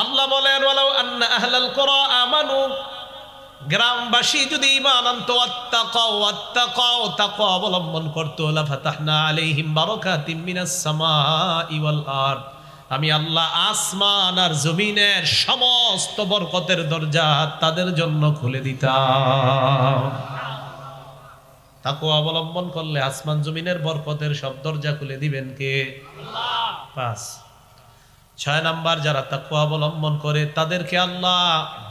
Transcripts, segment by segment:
আল্লাহ বলেন ওয়ালাউ আন্না আহলাল কুরা আমানু, গ্রামবাসী যদি ঈমান আনতো, ওয়াত্তাকাও তাকওয়া অবলম্বন করতো, লাফাতাহনা আলাইহিম বারাকাতিম মিনাস সামাই ওয়াল আরদ, আমি আল্লাহ আসমান আর জমিনের সমস্ত বরকতের দরজা তাদের জন্য খুলে দিতাম। তাকওয়া অবলম্বন করলে আসমান জমিনের বরকতের সব দরজা খুলে দিবেন কে? আল্লাহ। 5 6 নাম্বার, যারা তাকওয়া অবলম্বন করে তাদেরকে আল্লাহ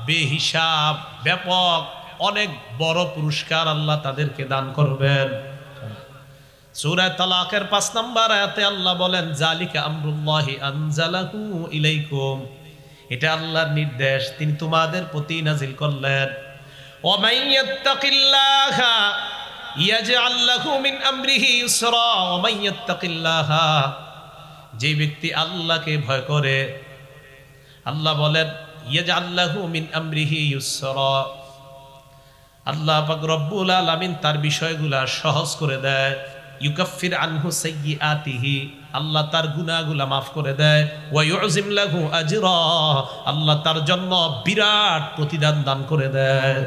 বেহিসাব ব্যাপক অনেক বড় পুরস্কার আল্লাহ তাদেরকে দান করবেন। সূরা তালাকের 5 নাম্বার আয়াতে আল্লাহ বলেন জালিকা আমরুল্লাহি আনজালাহু ইলাইকুম, এটা আল্লাহর নির্দেশ, তিনি তোমাদের প্রতি নাজিল করলেন। ওয়া মান ইয়াত্তাকিল্লাহা ইয়াজআল লাহু মিন আমরিহি ইউসরা, ওয়া মান ইয়াত্তাকিল্লাহা, যে ব্যক্তি আল্লাহকে ভয় করে, আল্লাহ বলেন ইয়াজআল লাহু মিন আমরিহি ইউসরা, আল্লাহ পাক রব্বুল আলামিন তার বিষয়গুলা সহজ করে দেয়। ইউকাফির আনহু সাইয়্যাতিহি, আল্লাহ তার গুনাহগুলা maaf করে দেয়। ওয়া ইউযিম লাহু আজরা, আল্লাহ তার জন্য বিরাট প্রতিদান দান করে দেয়।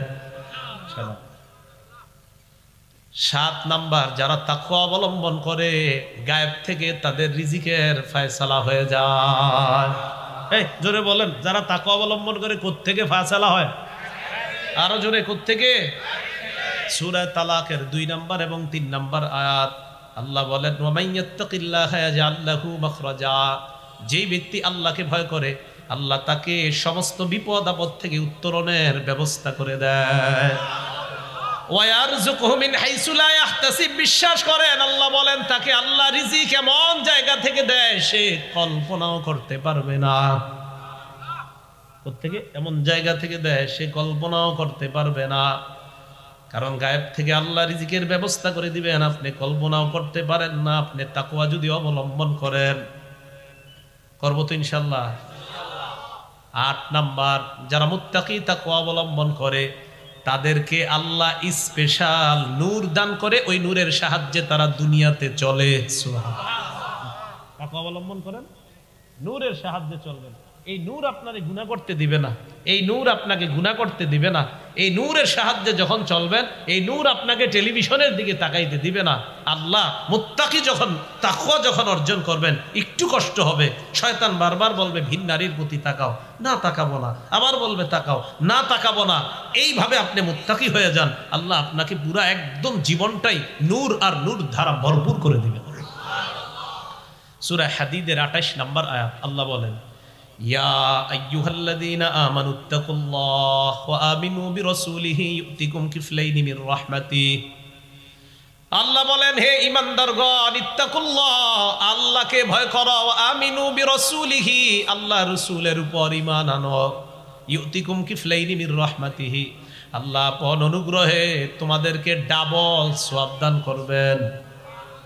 7 নাম্বার, যারা তাকওয়া অবলম্বন করে গায়েব থেকে তাদের রিজিকের ফয়সালা হয়ে যায়। এই জোরে বলেন, যারা তাকওয়া অবলম্বন করে কোত্থেকে ফয়সালা হয়? আরো জোরে, কোত্থেকে? সূরা তালাকের 2 নাম্বার এবং 3 নাম্বার আয়াত আল্লাহ বলেন ওয়া মান ইয়াত্তাকিল্লাহা ইয়াজআল লাহু মাখরাজা, যেই ব্যক্তি আল্লাহকে ভয় করে আল্লাহ তাকে সমস্ত বিপদ আপদ থেকে উত্তরণের ব্যবস্থা করে দেয়। ওয়া ইয়ারযুকুহু মিন হাইসু লা ইয়াহতাসিব, বিশ্বাস করেন আল্লাহ বলেন তাকে আল্লাহ রিজিক এমন জায়গা থেকে দেয় সে কল্পনাও করতে পারবে না। কোত্থেকে? এমন জায়গা থেকে দেয় সে কল্পনাও করতে পারবে না। কারণ গায়েব থেকে আল্লাহ রিজিকের ব্যবস্থা করে দিবেন, আপনি কল্পনাও করতে পারেন না। আপনি তাকওয়া যদি অবলম্বন করেন, করব তো ইনশাআল্লাহ। 8 নাম্বার, যারা মুত্তাকি তাকওয়া অবলম্বন করে তাদেরকে আল্লাহ স্পেশাল নূর দান করে, ওই নূরের সাহায্যে তারা দুনিয়াতে চলে। সুবহানাল্লাহ। তাকওয়া অবলম্বন করেন, নূরের সাহায্যে চলবেন। এই নূর আপনাকে গুনাহ করতে দিবে না, এই নূর আপনাকে গুনাহ করতে দিবে না। এই নূরের সাহায্যে যখন চলবেন, এই নূর আপনাকে টেলিভিশনের দিকে তাকাইতে দিবে না। আল্লাহ মুত্তাকি যখন তাকওয়া যখন অর্জন করবেন, একটু কষ্ট হবে, শয়তান বারবার বলবে ভিন নারীর প্রতি তাকাও, না তাকাবো না, আবার বলবে তাকাও, না তাকাবো না। এইভাবে আপনি মুত্তাকি হয়ে যান, আল্লাহ আপনাকে পুরা একদম জীবনটাই নূর আর নূর ধারা ভরপুর করে দিবেন। সূরা হাদীদের 28 নাম্বার আয়াত আল্লাহ বলেন ইয়া আইয়ুহাল্লাযীনা আমানুত্তাকুল্লাহ ওয়া আমিনু বিরাসূলিহি ইউতিকুম কিফলাইনি মির রাহমাতিহি, আল্লাহ বলেন হে ঈমানদারগণ ইত্তাকুল্লাহ, আল্লাহকে ভয় করো, আমিনু বিরাসূলিহি, আল্লাহ রাসূলের উপর ঈমান আনো, ইউতিকুম কিফলাইনি মির রাহমাতিহি, আল্লাহ আপন অনুগ্রহে তোমাদেরকে ডাবল সওয়াব দান করবেন।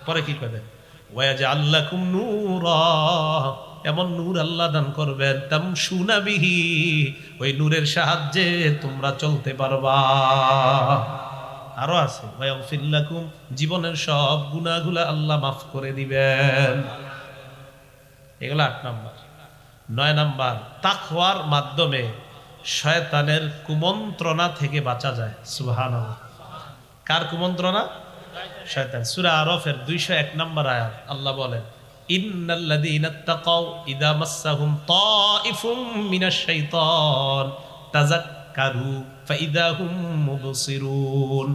পরে কি করবেন? ওয়া ইয়াজআল লাকুম নূরা, এমন নূর আল্লাহ দান করবেন, তামশুনা বিহি, ওই নূরের সাহায্যে তোমরা চলতে পারবা। আরো আছে ওয়া ইয়াগফির লাকুম, জীবনের সব গুনাহগুলো আল্লাহ মাফ করে দিবেন। এগুলো 8 নাম্বার। 9 নাম্বার, তাকওয়ার মাধ্যমে শয়তানের কুমন্ত্রণা থেকে বাঁচা যায়। সুবহানাল্লাহ। কার কুমন্ত্রণা? শয়তান। সূরা আরাফের 201 নাম্বার আয়াত আল্লাহ বলেন ইন্নাল্লাযীনা তাকাউ ইযা মাসসাহুম তাইফুম মিনাশ শাইতান তাযাক্কারু ফাইযা হুম মুবসিরুন,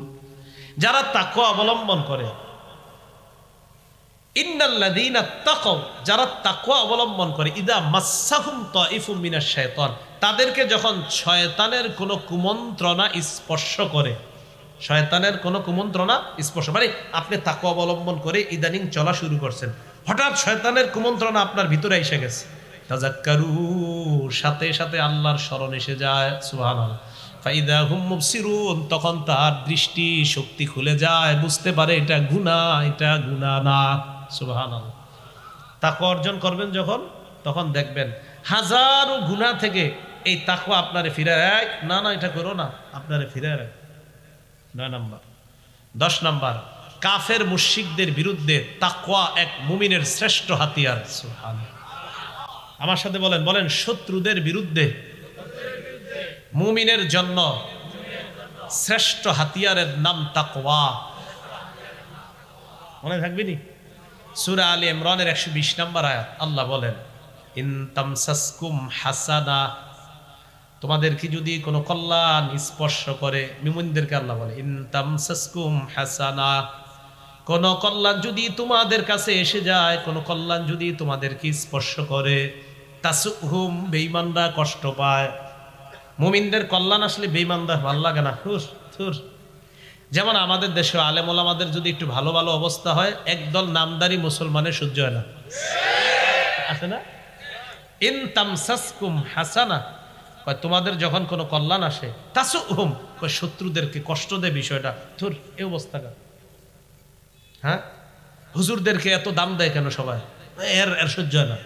যারা তাকওয়া অবলম্বন করে, ইন্নাল্লাযীনা তাকাউ, যারা তাকওয়া অবলম্বন করে, ইযা মাসসাহুম তাইফুম মিনাশ শাইতান, তাদেরকে যখন শয়তানের কোনো কুমন্ত্রণা স্পর্শ করে, শয়তানের কোনো কুমন্ত্রণা স্পর্শ মানে আপনি তাকওয়া অবলম্বন করে ইদানিং চলা শুরু করছেন, হঠাৎ শয়তানের কুমন্ত্রণা আপনার ভিতরে এসে গেছে, তাযাক্কারু, সাথে সাথে আল্লাহর স্মরণ এসে যায়। সুবহানাল্লাহ। ফাইদা হুম মুবসিরুন, তখন তার দৃষ্টি শক্তি খুলে যায়, বুঝতে পারে এটা গুনাহ, এটা গুনাহ না। সুবহানাল্লাহ। তাকওয়া অর্জন করবেন যখন, তখন দেখবেন হাজারো গুনাহ থেকে এই তাকওয়া আপনারে ফিরায়, না না এটা করো না, আপনারে ফিরায় রাখে। 9 নাম্বার। 10 নাম্বার, কাফের মুশরিকদের বিরুদ্ধে তাকওয়া এক মুমিনের শ্রেষ্ঠ হাতিয়ার। সুবহানাল্লাহ। আমার সাথে বলেন, বলেন শত্রুদের বিরুদ্ধে মুমিনের জন্য শ্রেষ্ঠ হাতিয়ারের নাম তাকওয়া। মনে থাকবে নি? সূরা আলী ইমরানের 120 নম্বর আয়াত আল্লাহ বলেন, ইন তামসাসকুম হাসানা, তোমাদেরকে যদি কোনো কল্যাণ স্পর্শ করে, মুমিনদেরকে আল্লাহ বলে ইন তামসাসকুম হাসানা, কোন কল্যাণ যদি তোমাদের কাছে এসে যায়, কোন কল্যাণ যদি তোমাদেরকে স্পর্শ করে, তাসুহুম, বেঈমানরা কষ্ট পায়। মুমিনদের কল্যাণ আসলে বেঈমানরা ভালো লাগে না, যেমন আমাদের দেশে আলেম ওলামাদের যদি একটু ভালো ভালো অবস্থা হয়, একদল নামদারি মুসলমানের সহ্য হয় না, আছে না? ইন তামসাসকুম হাসানা, তোমাদের যখন কোনো কল্যাণ আসে, তাসুহুম, শত্রুদেরকে কষ্ট দেয় বিষয়টা, ধুর এই অবস্থা। হ্যাঁ, হুজুরদেরকে এত দাম দেয় কেন সবাই, এর সহ্য হয় না।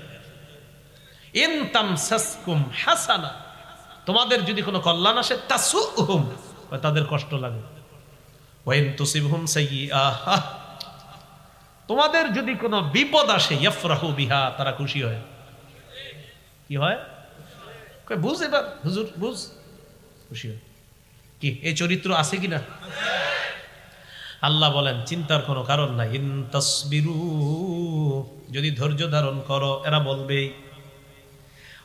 ইন তামসাসকুম হাসানা, তোমাদের যদি কোনো কল্যাণ আসে, তাসুহুম, তাদের কষ্ট লাগে। ওয়াইন তুসিবহুম সাইয়্যাহ, তোমাদের যদি কোনো বিপদ আসে, ইয়াফরাহু বিহা, তারা খুশি হয়। কি হয়? বুঝ এবার হুজুর, বুঝ, খুশি হয়। কি এই চরিত্র আছে কিনা? আল্লাহ বলেন চিন্তার কোনো কারণ নাই। ইন তাসবিরু, যদি ধৈর্য ধারণ করো, এরা বলবেই,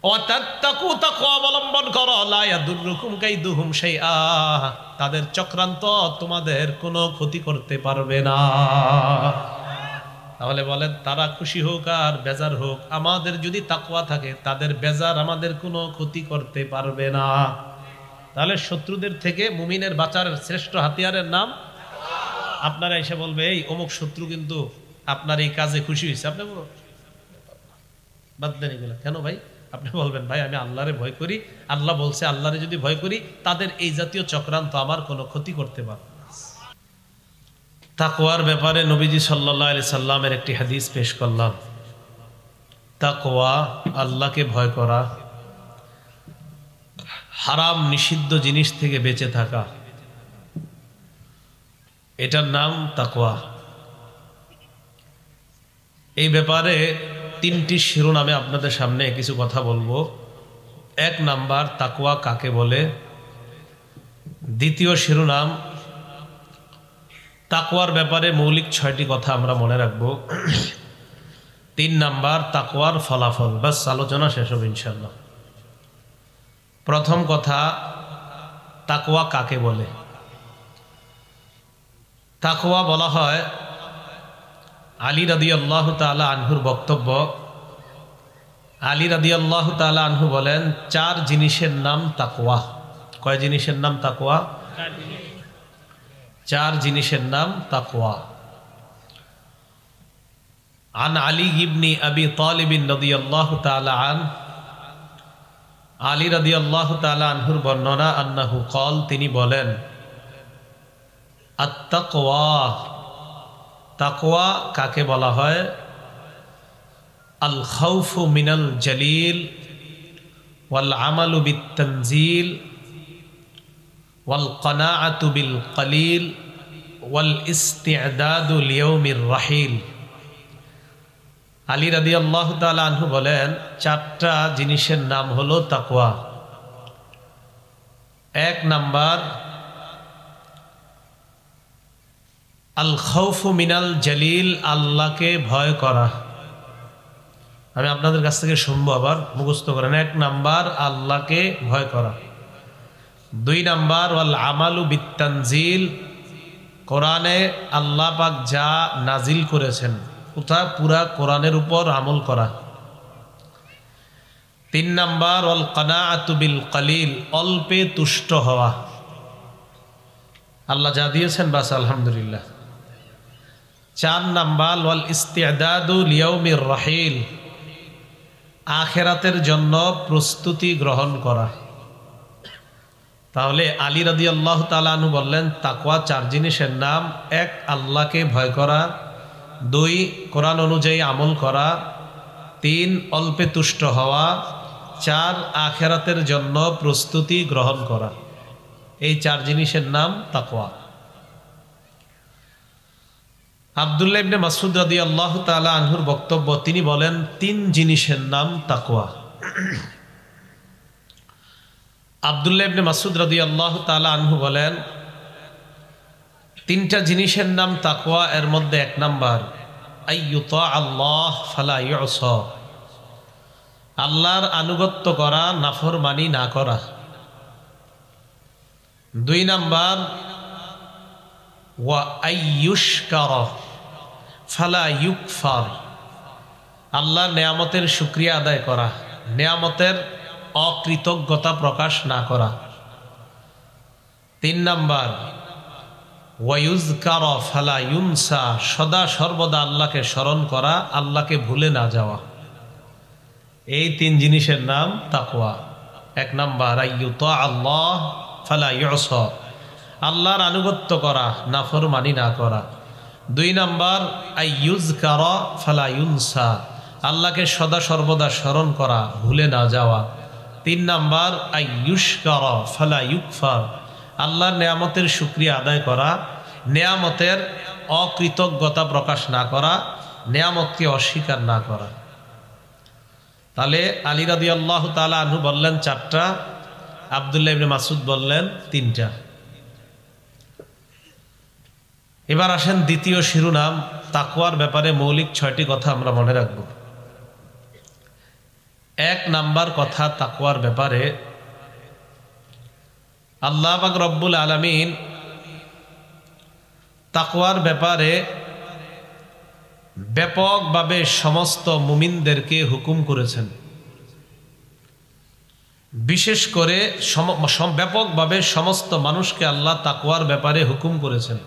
ওয়া তাত্তাকু, তাকওয়া অবলম্বন করো, লা ইয়াদুররুকুম কাইদুহুম শাইআ, তাদের চক্রান্ত তোমাদের কোনো ক্ষতি করতে পারবে না। তাহলে বলেন, তারা খুশি হোক আর বেজার হোক, আমাদের যদি তাকওয়া থাকে, তাদের বেজার আমাদের কোনো ক্ষতি করতে পারবে না। তাহলে শত্রুদের থেকে মুমিনের বাঁচার শ্রেষ্ঠ হাতিয়ারের নাম। আপনারা এসে বলবে, এই অমুক শত্রু কিন্তু আপনার এই কাজে খুশি হয়েছে, আপনি বাদ দেন এগুলো। কেন ভাই? আপনি বলবেন, ভাই আমি আল্লাহরে ভয় করি, আল্লাহ বলছে আল্লাহরে যদি ভয় করি, তাদের এই জাতীয় চক্রান্ত আমার কোনো ক্ষতি করতে পারবে না। তাকওয়ার ব্যাপারে নবীজি সাল্লাল্লাহু আলাইহি সাল্লামের একটি হাদিস পেশ করলাম। তাকওয়া, আল্লাহকে ভয় করা, হারাম নিষিদ্ধ জিনিস থেকে বেঁচে থাকা, এটার নাম তাকওয়া। এই ব্যাপারে 3টি শিরোনামে আপনাদের সামনে কিছু কথা বলবো। 1 নাম্বার, তাকওয়া কাকে বলে। 2য় শিরোনাম, তাকওয়ার ব্যাপারে মৌলিক 6টি কথা আমরা মনে রাখব। 3 নাম্বার, তাকওয়ার ফলাফল। বাস, আলোচনা শেষ হবে ইনশাআল্লাহ। প্রথম কথা, তাকওয়া কাকে বলে। তাকওয়া বলা হয়, আলী রাদিয়াল্লাহু তাআলা আনহুর বক্তব্য, আলী রাদিয়াল্লাহু তাআলা আনহু বলেন, 4 জিনিসের নাম তাকওয়া। কয় জিনিসের নাম তাকওয়া? 4 জিনিসের নাম তাকওয়া। আন আলী ইবনে আবি তালিব রাদিয়াল্লাহু তাআলা আন, আলী রাদিয়াল্লাহু তাআলা আনহুর বর্ণনা, আন্নাহু ক্বাল, তিনি বলেন, আত-তাকওয়া, তাকওয়া কাকে বলা হয়? আল খাউফু মিনাল জালিল ওয়াল আমালু বিত-তানজিল ওয়াল কানাআতু বিল কলিল ওয়াল ইস্তি'দাদু লিয়াউমির রাহিল। আলী রাদিয়াল্লাহু তাআলা আনহু বলেন, 4টা জিনিসের নাম হলো তাকওয়া। 1 নাম্বার, আল খাউফু মিনাল জালিল, আল্লাহকে ভয় করা। আমি আপনাদের কাছ থেকে শুনবো, আবার মুখস্থ করেন। 1 নাম্বার, আল্লাহকে ভয় করা। 2 নাম্বার, ওয়াল আমালু বিত-তানজিল, কোরআনে আল্লাহ পাক যা নাজিল করেছেন, পুরা কোরআনের উপর আমল করা। 3 নাম্বার, ওয়াল কানাআতু বিল কলিল, অল্পে তুষ্ট হওয়া। আল্লাহ যা দিয়েছেন বাস আলহামদুলিল্লাহ। 4 নাম্বার, ওয়াল ইস্তি'দাদু লিয়াউমির রাহিল, আখিরাতের জন্য প্রস্তুতি গ্রহণ করা। তাহলে আলী রাদিয়াল্লাহু তাআলা আনহু বললেন, তাকওয়া 4 জিনিসের নাম। 1 আল্লাহকে ভয় করা, 2 কোরআন অনুযায়ী আমল করা, 3 অল্পে তুষ্ট হওয়া, 4 আখিরাতের জন্য প্রস্তুতি গ্রহণ করা। এই 4 জিনিসের নাম তাকওয়া। আব্দুল্লাহ ইবনে মাসউদ রাদিয়াল্লাহু তাআলা আনহুর বক্তব্য, তিনি বলেন 3 জিনিসের নাম তাকওয়া। আব্দুল্লাহ ইবনে মাসউদ রাদিয়াল্লাহু তাআলা আনহু বলেন 3টা জিনিসের নাম তাকওয়া। এর মধ্যে 1 নাম্বার আইয়ুতা আল্লাহ ফালা ইউসা, আল্লাহর আনুগত্য করা, নাফরমানি না করা। 2 নাম্বার ওয়া আইয়ুশকারা ফালা ইউকফার, আল্লাহর নেয়ামতের শুকরিয়া আদায় করা, নেয়ামতের অকৃতজ্ঞতা প্রকাশ না করা। 3 নাম্বার ওয়ায়ুযকারা ফালা ইউনসা, সদা সর্বদা আল্লাহকে স্মরণ করা, আল্লাহকে ভুলে না যাওয়া। এই 3 জিনিসের নাম তাকওয়া। 1 নাম্বার আইয়ুতা আল্লাহ ফালা ইউসা, আল্লাহর আনুগত্য করা, নাফরমানি না করা। 2 নাম্বার আইয়ুযকারা ফালা ইউনসা, আল্লাহকে সদা সর্বদা স্মরণ করা, ভুলে না যাওয়া। 3 নাম্বার আইয়ুশকারা ফালা ইউকফার, আল্লাহর নেয়ামতের শুকরিয়া আদায় করা, নেয়ামতের অকৃতজ্ঞতা প্রকাশ না করা, নেয়ামতকে অস্বীকার না করা। তাহলে আলী রাদিয়াল্লাহু তাআলা আনহু বললেন 4টা, আব্দুল্লাহ ইবনে মাসউদ বললেন 3টা। এবার আসেন দ্বিতীয় শিরোনাম, তাকওয়ার ব্যাপারে মৌলিক 6টি কথা আমরা মনে রাখব। 1 নাম্বার কথা তাকওয়ার ব্যাপারে, আল্লাহ পাক রব্বুল আলামিন তাকওয়ার ব্যাপারে ব্যাপকভাবে সমস্ত মুমিনদেরকে হুকুম করেছেন। বিশেষ করে ব্যাপকভাবে সমস্ত মানুষকে আল্লাহ তাকওয়ার ব্যাপারে হুকুম করেছেন।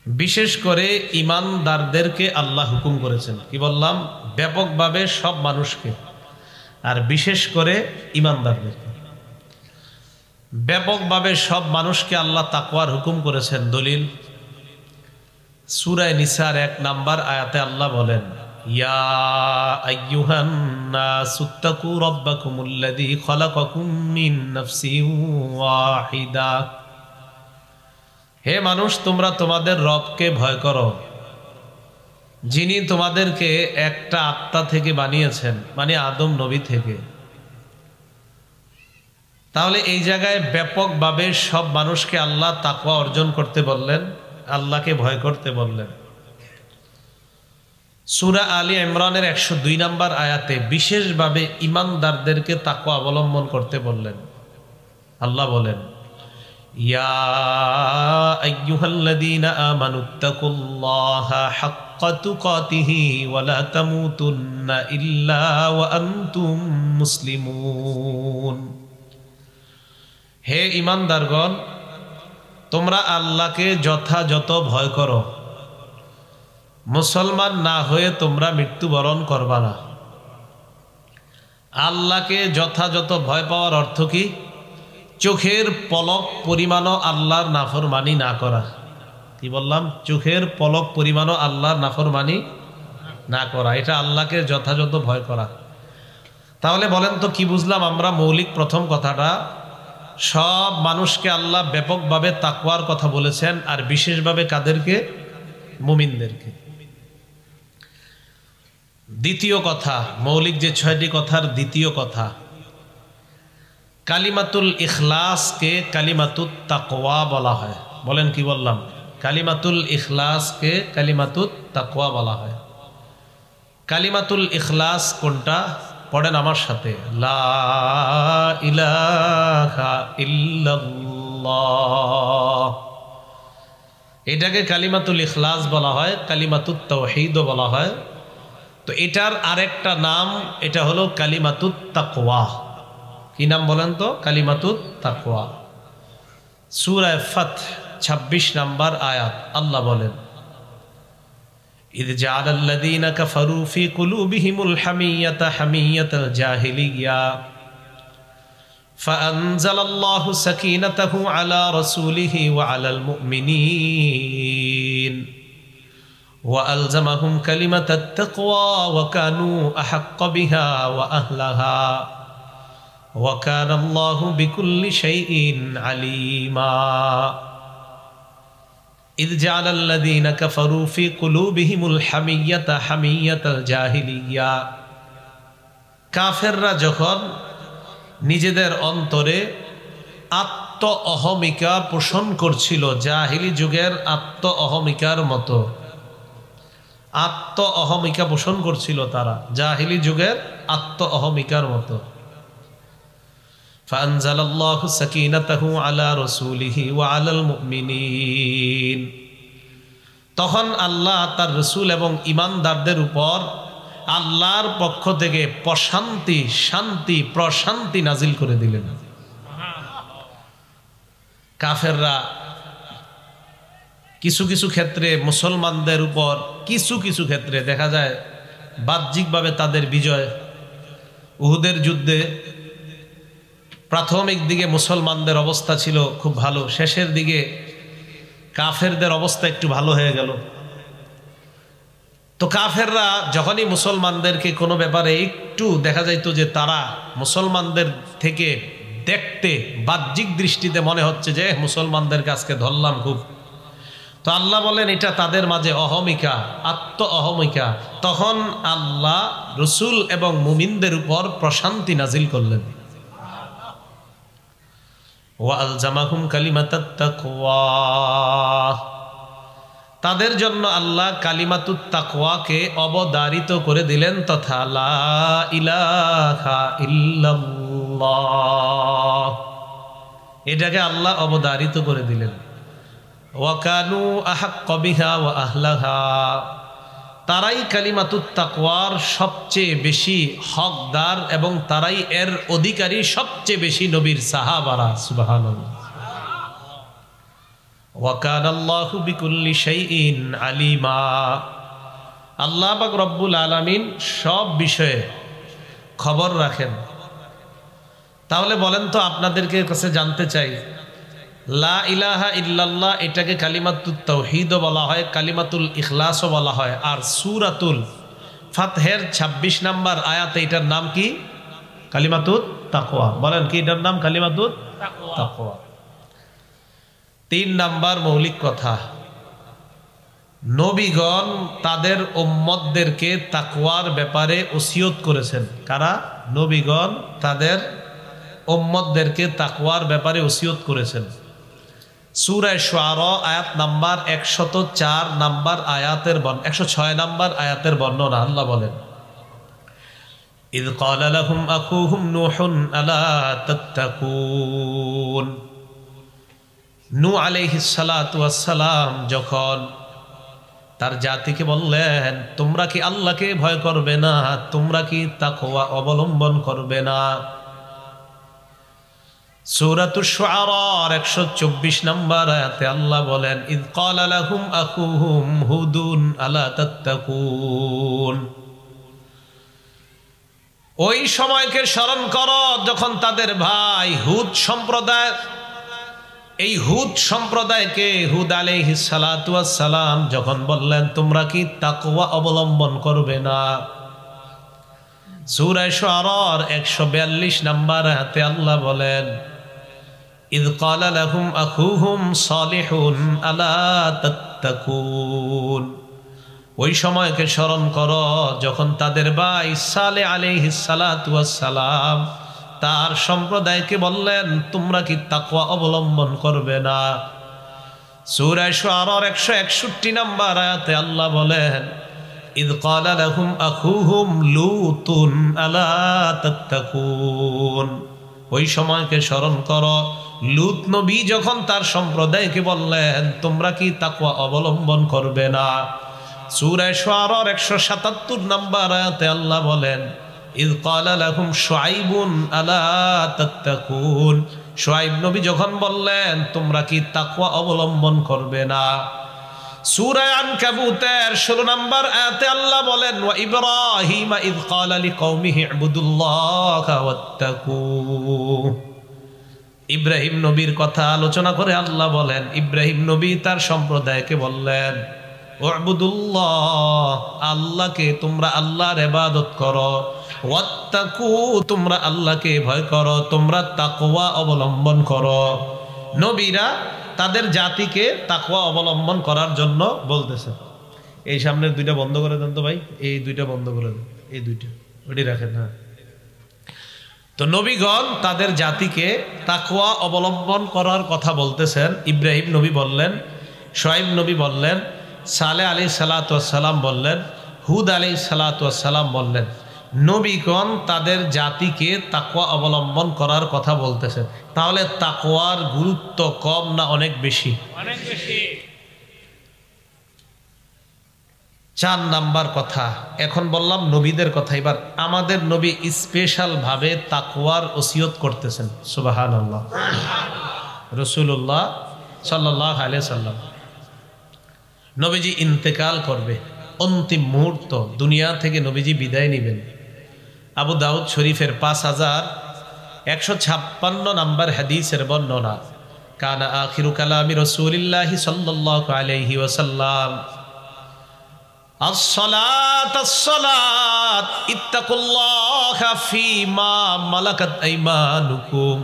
বিশেষ করে ঈমানদারদেরকে আল্লাহ হুকুম করেছেন। কি বললাম? ব্যাপকভাবে সব মানুষকে, আর বিশেষ করে ঈমানদারদেরকে। ব্যাপকভাবে সব মানুষকে আল্লাহ তাকওয়ার হুকুম করেছেন। দলিল সূরা নিসার 1 নাম্বার আয়াতে আল্লাহ বলেন, ইয়া আইয়ুহান নাসুত্তাকু রাব্বাকুমুল্লাযী খালাকাকুম মিন নাফসিন ওয়াহিদা, হে মানুষ তোমরা তোমাদের রবকে ভয় করো, যিনি তোমাদেরকে একটা আত্মা থেকে বানিয়েছেন, মানে আদম নবী থেকে। তাহলে এই জায়গায় ব্যাপকভাবে সব মানুষকে আল্লাহ তাকওয়া অর্জন করতে বললেন, আল্লাহকে ভয় করতে বললেন। সূরা আলী ইমরানের 102 নম্বর আয়াতে বিশেষভাবে ঈমানদারদেরকে তাকওয়া অবলম্বন করতে বললেন। আল্লাহ বলেন, ইয়া আইয়ুহাল্লাযীনা আমানুত্তাকুল্লাহা হাক্কা তুকাতিহি ওয়া লা তামুতুন্না ইল্লা ওয়া আনতুম মুসলিমুন, হে ঈমানদারগণ তোমরা আল্লাহকে যথাযথ ভয় করো, মুসলমান না হয়ে তোমরা মৃত্যুবরণ করবা না। আল্লাহকে যথাযথ ভয় পাওয়ার অর্থ কি? চোখের পলক পরিমাণও আল্লাহর নাফরমানি না করা। কি বললাম? চোখের পলক পরিমাণও আল্লাহর নাফরমানি না করা, এটা আল্লাহকে যথাযথ ভয় করা। তাহলে বলেন তো কি বুঝলাম আমরা? মৌলিক প্রথম কথাটা, সব মানুষকে আল্লাহ ব্যাপকভাবে তাকওয়ার কথা বলেছেন, আর বিশেষভাবে কাদেরকে? মুমিনদেরকে। দ্বিতীয় কথা, মৌলিক যে 6টি কথার দ্বিতীয় কথা, কালিমাতুল ইখলাসকে কালিমাতুত তাকওয়া বলা হয়। বলেন কি বললাম? কালিমাতুল ইখলাসকে কালিমাতুত তাকওয়া বলা হয়। কালিমাতুল ইখলাস কোনটা? পড়েন আমার সাথে, লা ইলাহা ইল্লাল্লাহ। এটাকে কালিমাতুল ইখলাস বলা হয়, কালিমাতুত তাওহীদও বলা হয়। তো এটার আরেকটা নাম, এটা হলো কালিমাতুত তাকওয়া। কি নাম বলেন তো? কালিমাতুত তাকওয়া। সূরা ফাত 26 নম্বর আয়াত আল্লাহ বলেন, ইয জাআলাল্লাযীনা কাফারু ফী কুলুবিহিমুল হামিয়াতা হামিয়াতাল জাহিলিয়্যা ফাআনজালাল্লাহু সাকিনাতাহু আলা রাসূলিহি ওয়া আলাল মুমিনিন ওয়া আলজামাহুম কালিমাতাত তাকওয়া ওয়া কানু আহাক্কা বিহা ওয়া আহলাহা ওয়া কানাল্লাহু বিকুল্লি শাইইন আলীমা। ইয জাআলাল্লাযীনা কাফারু ফী কুলূবিহিমুল হামিয়্যাতা হামিয়্যাতাল জাহিলিয়্যা, কাফেররা যখন নিজেদের অন্তরে আত্ম অহমিকা পোষণ করছিল, জাহিলি যুগের আত্ম অহমিকার মতো আত্ম অহমিকা পোষণ করছিল তারা, জাহিলি যুগের আত্ম অহমিকার মতো। ফাআনজালাল্লাহু সাকিনাতাহু আলা রাসূলিহি ওয়া আলাল মুমিনিন, তখন আল্লাহ তার রাসূল এবং ঈমানদারদের উপর আল্লাহর পক্ষ থেকে প্রশান্তি, শান্তি, প্রশান্তি নাজিল করে দিলেন। কাফেররা কিছু কিছু ক্ষেত্রে মুসলমানদের উপর, কিছু কিছু ক্ষেত্রে দেখা যায় বাহ্যিকভাবে তাদের বিজয়। উহুদের যুদ্ধে প্রাথমিক দিকে মুসলমানদের অবস্থা ছিল খুব ভালো, শেষের দিকে কাফেরদের অবস্থা একটু ভালো হয়ে গেল। তো কাফেররা যখনই মুসলমানদেরকে কোনো ব্যাপারে একটু দেখা যাইতো যে তারা মুসলমানদের থেকে দেখতে বাহ্যিক দৃষ্টিতে মনে হচ্ছে যে মুসলমানদেরকে আজকে ধরলাম খুব, তো আল্লাহ বলেন এটা তাদের মাঝে অহমিকা, আত্ম অহমিকা। তখন আল্লাহ রসুল এবং মুমিনদের উপর প্রশান্তি নাজিল করলেন। ওয়ালজামাহুম কালিমাতাত তাকওয়া, তাদের জন্য আল্লাহ কালিমাতুত তাকওয়াকে অবধারিত করে দিলেন, তথা লা ইলাহা ইল্লাল্লাহ, এটাকে আল্লাহ অবধারিত করে দিলেন। ওয়াকানু আহাক্কা বিহা ওয়া আহলাহা, তারাই কালিমাতুত তাকওয়ার সবচেয়ে বেশি হকদার এবং তারাই এর অধিকারী সবচেয়ে বেশি নবীর সাহাবারা। সুবহানাল্লাহ। ওয়া কানাল্লাহু বিকুল্লি শাইইন আলিমা, আল্লাহ পাক রব্বুল আলামিন সব বিষয়ে খবর রাখেন। তাহলে বলেন তো, আপনাদেরকে কাছে জানতে চাই, লা ইলাহা ইল্লাল্লাহ এটাকে কালিমাতুত তাওহীদও বলা হয়, কালিমাতুল ইখলাসও বলা হয়। আর সূরাতুল ফাতহের 26 নম্বর আয়াতে এটার নাম কি? কালিমাতুত তাকওয়া। বলেন কি এটার নাম? কালিমাতুত তাকওয়া। 3 নাম্বার মৌলিক কথা, নবীগণ তাদের উম্মতদেরকে তাকওয়ার ব্যাপারে ওসিয়ত করেছেন। কারা? নবীগণ তাদের উম্মতদেরকে তাকওয়ার ব্যাপারে ওসিয়ত করেছেন। সূরা শুআরা আয়াত নাম্বার 104 নাম্বার আয়াতের 106 নাম্বার আয়াতের বর্ণনা আল্লাহ বলেন, ইয ক্বালা লাহুম আখুহুম নূহুন আলা তাত্তাকুন, নূহ আলাইহিস সালাতু ওয়াস সালাম যখন তার জাতিকে বললেন, তোমরা কি আল্লাহকে ভয় করবে না, তোমরা কি তাকওয়া অবলম্বন করবে না। সূরাতুশ শুআরা 124 নম্বর আয়াতে আল্লাহ বলেন, ইয ক্বালা লাহুম আখুহুম হুদুন আলা তাত্তাকুন, ওই সময়কে স্মরণ করো যখন তাদের ভাই হুদ সম্প্রদায়, এই হুদ সম্প্রদায়কে হুদ আলাইহিস সালাতু ওয়াস সালাম যখন বললেন তোমরা কি তাকওয়া অবলম্বন করবে না। সূরা শুআরা 142 নম্বর আয়াতে আল্লাহ বলেন, ইয ক্বালা লাহুম আখুহুম সালিহুন আলা তাত্তাকুন, ওই সময়কে স্মরণ করো যখন তাদের ভাই সালেহ আলাইহিস সালাতু ওয়াস সালাম তার সম্প্রদায়কে বললেন তোমরা কি তাকওয়া অবলম্বন করবে না। সূরা শুআরা 161 নম্বর আয়াতে আল্লাহ বলেন, ইয ক্বালা লাহুম আখুহুম লূতুন আলা তাত্তাকুন, ওই সময়কে স্মরণ করো লূত নবী যখন তার সম্প্রদায়কে বললেন তোমরা কি তাকওয়া অবলম্বন করবে না। সূরা শুআরা 177 নম্বর আয়াতে আল্লাহ বলেন, ইয ক্বালা লাহুম শুআইবুন আলা তাত্তাকুন, শুআইব নবী যখন বললেন তোমরা কি তাকওয়া অবলম্বন করবে না। সূরা আনকাবুতের 16 নম্বর আয়াতে আল্লাহ বলেন, ওয়া ইব্রাহিম ইয ক্বালা লিকওমিহি ইবুদুল্লাহা ওয়াত্তাকু, ইব্রাহিম নবীর কথা আলোচনা করে আল্লাহ বলেন ইব্রাহিম নবী তার সম্প্রদায়কে বললেন উবুদুল্লাহ, আল্লাহকে তোমরা আল্লাহর ইবাদত করো, ওয়াত্তাকু, তোমরা আল্লাহকে ভয় করো, তোমরা তাকওয়া অবলম্বন করো। নবীরা তাদের জাতিকে তাকওয়া অবলম্বন করার জন্য বলতেছে। এই সামনের দুইটা বন্ধ করে দেন তো ভাই, এই দুইটা বন্ধ করে দেন, এই দুইটা ওটি রাখেন। হ্যাঁ, তো নবীগণ তাদের জাতিকে তাকওয়া অবলম্বন করার কথা বলতেছেন। ইব্রাহিম নবী বললেন, শুআয়ব নবী বললেন, সালেহ আলাইহিস সালাতু ওয়াস সালাম বললেন, হুদ আলাইহিস সালাতু ওয়াস সালাম বললেন। নবীগণ তাদের জাতিকে তাকওয়া অবলম্বন করার কথা বলতেছেন। তাহলে তাকওয়ার গুরুত্ব কম না অনেক বেশি? অনেক বেশি। 4 নাম্বার কথা, এখন বললাম নবীদের কথা, এবার আমাদের নবী স্পেশাল ভাবে তাকওয়ার ওসিয়ত করতেছেন। সুবহানাল্লাহ। রাসূলুল্লাহ সাল্লাল্লাহু আলাইহি সাল্লাম নবীজি ইন্তেকাল করবে, অন্তিম মুহূর্ত, দুনিয়া থেকে নবীজি বিদায় নেবেন। আবু দাউদ শরীফের 5156 নাম্বার হাদিসের বর্ণনা, কানা আখিরু কালামি রাসূলিল্লাহি সাল্লাল্লাহু আলাইহি ওয়াসাল্লাম as-salat as-salat ittaqullaha fima malakat aymanukum।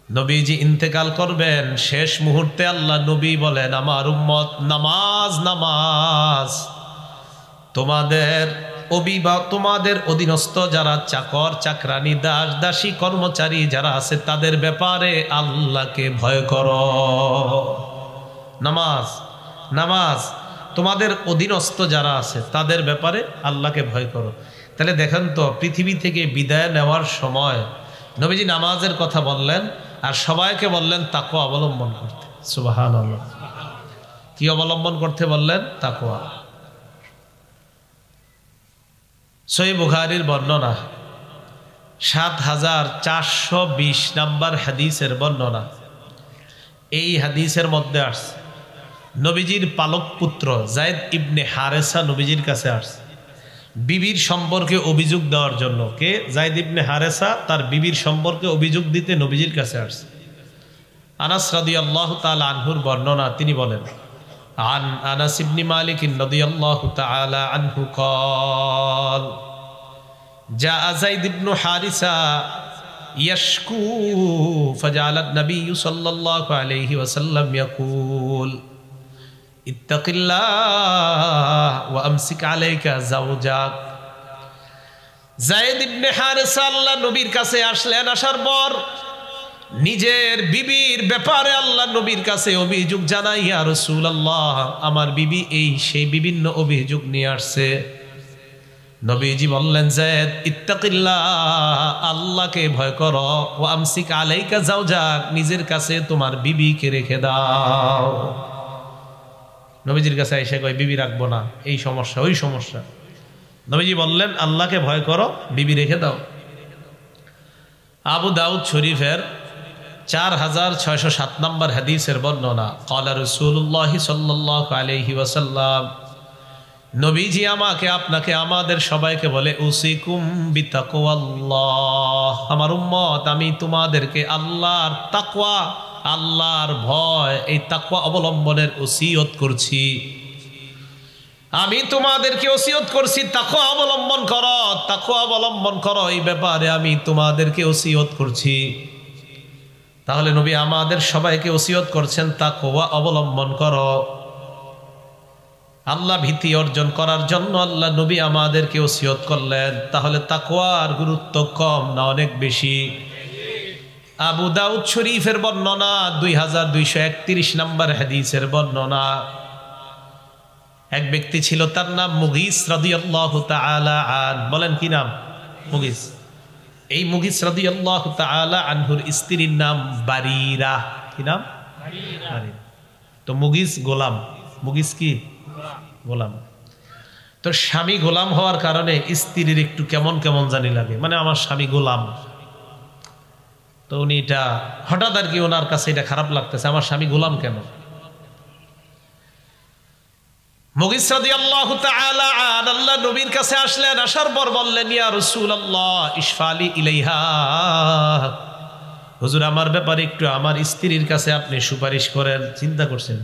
নবীজি ইন্তেকাল করবেন, শেষ মুহূর্তে আল্লাহ নবী বলেন, আমার উম্মত নামাজ নামাজ, তোমাদের অধীনস্থ যারা চাকর চাকরানি দাস দাসী কর্মচারী যারা আছে তাদের ব্যাপারে আল্লাহকে ভয় করো। নামাজ নামাজ, তোমাদের অধীনস্থ যারা আছে তাদের ব্যাপারে আল্লাহকে ভয় করো। তাহলে দেখেন তো, পৃথিবী থেকে বিদায় নেওয়ার সময় নবীজি নামাজের কথা বললেন আর সবাইকে বললেন তাকওয়া অবলম্বন করতে। সুবহানাল্লাহ। কি অবলম্বন করতে বললেন? তাকওয়া। সহিহ বুখারীর বর্ণনা, 7420 নাম্বার হাদিসের বর্ণনা। এই হাদিসের মধ্যে আসছে নবীজির পালক পুত্র যায়েদ ইবনে হারেসা নবীজির কাছে আসছে বিবির সম্পর্কে অভিযোগ দেওয়ার জন্য। কে? যায়েদ ইবনে হারেসা তার বিবির সম্পর্কে অভিযোগ দিতে নবীজির কাছে আসছে। আনাস রাদিয়াল্লাহু তাআলা আনহুর বর্ণনা, তিনি বলেন, আন আনাস ইবনে মালিক রাদিয়াল্লাহু তাআলা আনহু قال جاء زيد بن حارثة يشكو فجعل النبي صلى الله عليه وسلم يقول اتق الله وامسك عليك زوجك। যায়েদ ইবনে হারেসা আল্লাহ নবীর কাছে আসলেন, আসার পর নিজের বিবির ব্যাপারে আল্লাহ নবীর কাছে অভিযোগ জানাই, ইয়া রাসূলুল্লাহ, আমার বিবি এই সেই বিভিন্ন অভিযোগ নিয়ে আসছে। নবীজি বললেন, যায়েদ ইত্তাকিল্লাহ, আল্লাহকে ভয় করো, ওয়া আমসিক আলাইকা যাওজাক, নিজের কাছে তোমার বিবিকে রেখে দাও। নবীজির কাছে এসে কয় বিবি রাখবো না, এই সমস্যা ওই সমস্যা। নবীজি বললেন, আল্লাহকে ভয় করো, বিবি রেখে দাও। আবু দাউদ শরীফের 4607 নম্বর হাদিসের বর্ণনা, ক্বালা রাসূলুল্লাহ সাল্লাল্লাহু আলাইহি ওয়াসাল্লাম, নবীজি আমাকে আপনাকে আমাদের সবাইকে বলে, উসিকুম বিতাকওয়াল্লাহ, আমার উম্মত আমি তোমাদেরকে আল্লাহর তাকওয়া, আল্লাহর ভয়, এই তাকওয়া অবলম্বনের ওসিয়ত করছি। আমি তোমাদেরকে ওসিয়ত করছি তাকওয়া অবলম্বন করো, তাকওয়া অবলম্বন করো, এই ব্যাপারে আমি তোমাদেরকে ওসিয়ত করছি। তাহলে নবী আমাদের সবাইকে ওসিয়ত করছেন তাকওয়া অবলম্বন করো। আল্লাহ ভীতি অর্জন করার জন্য আল্লাহ নবী আমাদেরকে ওসিয়ত করলেন। তাহলে তাকওয়ার গুরুত্ব কম না অনেক বেশি? আবু দাউদ শরীফের বর্ণনা, 2231 নম্বর হাদিসের বর্ণনা, এক ব্যক্তি ছিল, তার নাম মুগিস রাদিয়াল্লাহু তাআলা আন। বলেন কি নাম? মুগিস। এই মুগিস রাদিয়াল্লাহু তাআলা আনহুর স্ত্রীর নাম বারিরা। কি নাম? বারিরা। তো মুগিস গোলাম, মুগিস কি? গোলাম। তো স্বামী গোলাম হওয়ার কারণে স্ত্রীর একটু কেমন কেমন জানি লাগে, মানে আমার স্বামী গোলাম। তো উনি এটা হঠাৎ আর কি ওনার কাছে এটা খারাপ লাগতেছে, আমার স্বামী গোলাম কেন? মুগিস রাদিয়াল্লাহু তাআলা আন আল্লাহ নবীর কাছে আসলেন, আসার পর বললেন, ইয়া রাসূলুল্লাহ ইশফালি ইলাইহা, হুজুর আমার ব্যাপারে একটু আমার স্ত্রীর কাছে আপনি সুপারিশ করেন। চিন্তা করছেন,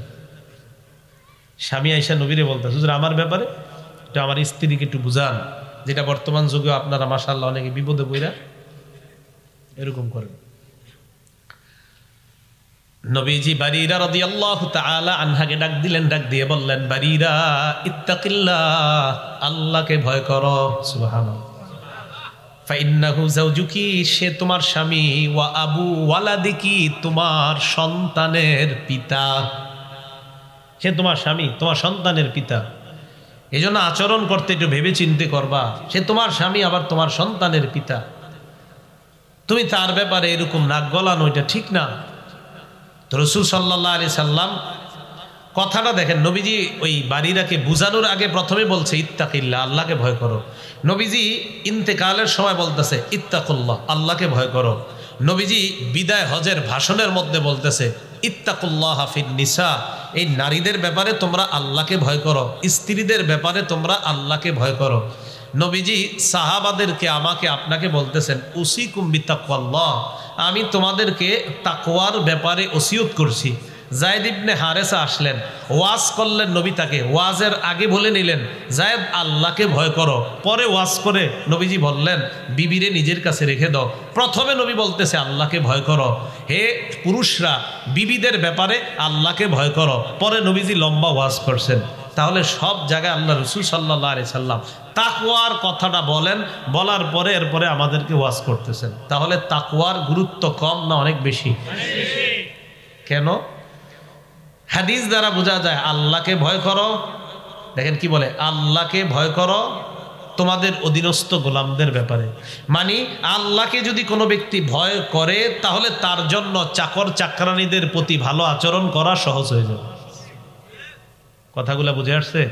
স্বামী আয়েশা নবীরে বলতে, হুজুর আমার ব্যাপারে একটু আমার স্ত্রীকে একটু বুঝান, যেটা বর্তমান যুগে আপনারা মাশাআল্লাহ অনেকে বিপদে পড়া এরকম করেন। নবীজি বারিরা রাদিয়াল্লাহু তাআলা আনহাকে ডাক দিলেন, ডাক দিয়ে বললেন, বারিরা ইত্তাকিল্লাহ, আল্লাহকে ভয় করো। সুবহানাল্লাহ। ফাইন্নাহু যাওজুকি, সে তোমার স্বামী, ওয়া আবু ওয়ালাদিকি, তোমার সন্তানের পিতা। সে তোমার স্বামী, তোমার সন্তানের পিতা। এই জন্য আচরণ করতে একটু ভেবে চিন্তে করবা। সে তোমার স্বামী, আবার তোমার সন্তানের পিতা। তুমি তার ব্যাপারে এরকম নাক গলানো, এটা ঠিক না। তো রাসূল সাল্লাল্লাহু আলাইহি সাল্লাম কথাটা দেখেন, নবীজি ওই বারিরাকে বুঝানোর আগে প্রথমে বলছে ইত্তাকিল্লাহ, আল্লাহকে ভয় করো। নবীজি ইন্তেকালের সময় বলতেছে ইত্তাকুল্লাহ, আল্লাহকে ভয় করো। নবীজি বিদায় হজের ভাষণের মধ্যে বলতেছে ইত্তাকুল্লাহ ফিন নিসা, এই নারীদের ব্যাপারে তোমরা আল্লাহকে ভয় করো, স্ত্রীদের ব্যাপারে তোমরা আল্লাহকে ভয় করো। নবীজি সাহাবাদেরকে, আমাকে, আপনাকে বলতেছেন উসিকুম বিতাকওয়াল্লাহ, আমি তোমাদেরকে তাকওয়ার ব্যাপারে ওসিয়ত করছি। যায়েদ ইবনে হারেসা আসলেন, ওয়াজ করলেন, নবী তাকে ওয়াজের আগে বলে নিলেন যায়েদ আল্লাহকে ভয় করো। পরে ওয়াজ করে নবীজি বললেন বিবিরে নিজের কাছে রেখে দাও। প্রথমে নবী বলতেছে আল্লাহকে ভয় করো, হে পুরুষরা বিবিদের ব্যাপারে আল্লাহকে ভয় করো। পরে নবীজি লম্বা ওয়াজ করছেন। তাহলে সব জায়গায় আল্লাহ রাসূল সাল্লাল্লাহু আলাইহি সাল্লাম তাকওয়ার কথাটা বলেন, বলার পরে এরপরে আমাদেরকে ওয়াজ করতেছেন। তাহলে তাকওয়ার গুরুত্ব কম না অনেক বেশি? কেন? হাদিস দ্বারা বোঝা যায় আল্লাহকে ভয় করো। দেখেন কি বলে, আল্লাহকে ভয় করো তোমাদের অধীনস্থ গোলামদের ব্যাপারে। মানে আল্লাহকে যদি কোনো ব্যক্তি ভয় করে, তাহলে তার জন্য চাকর চাকরানীদের প্রতি ভালো আচরণ করা সহজ হয়ে যাবে। কথাগুলো বুঝে আসছে?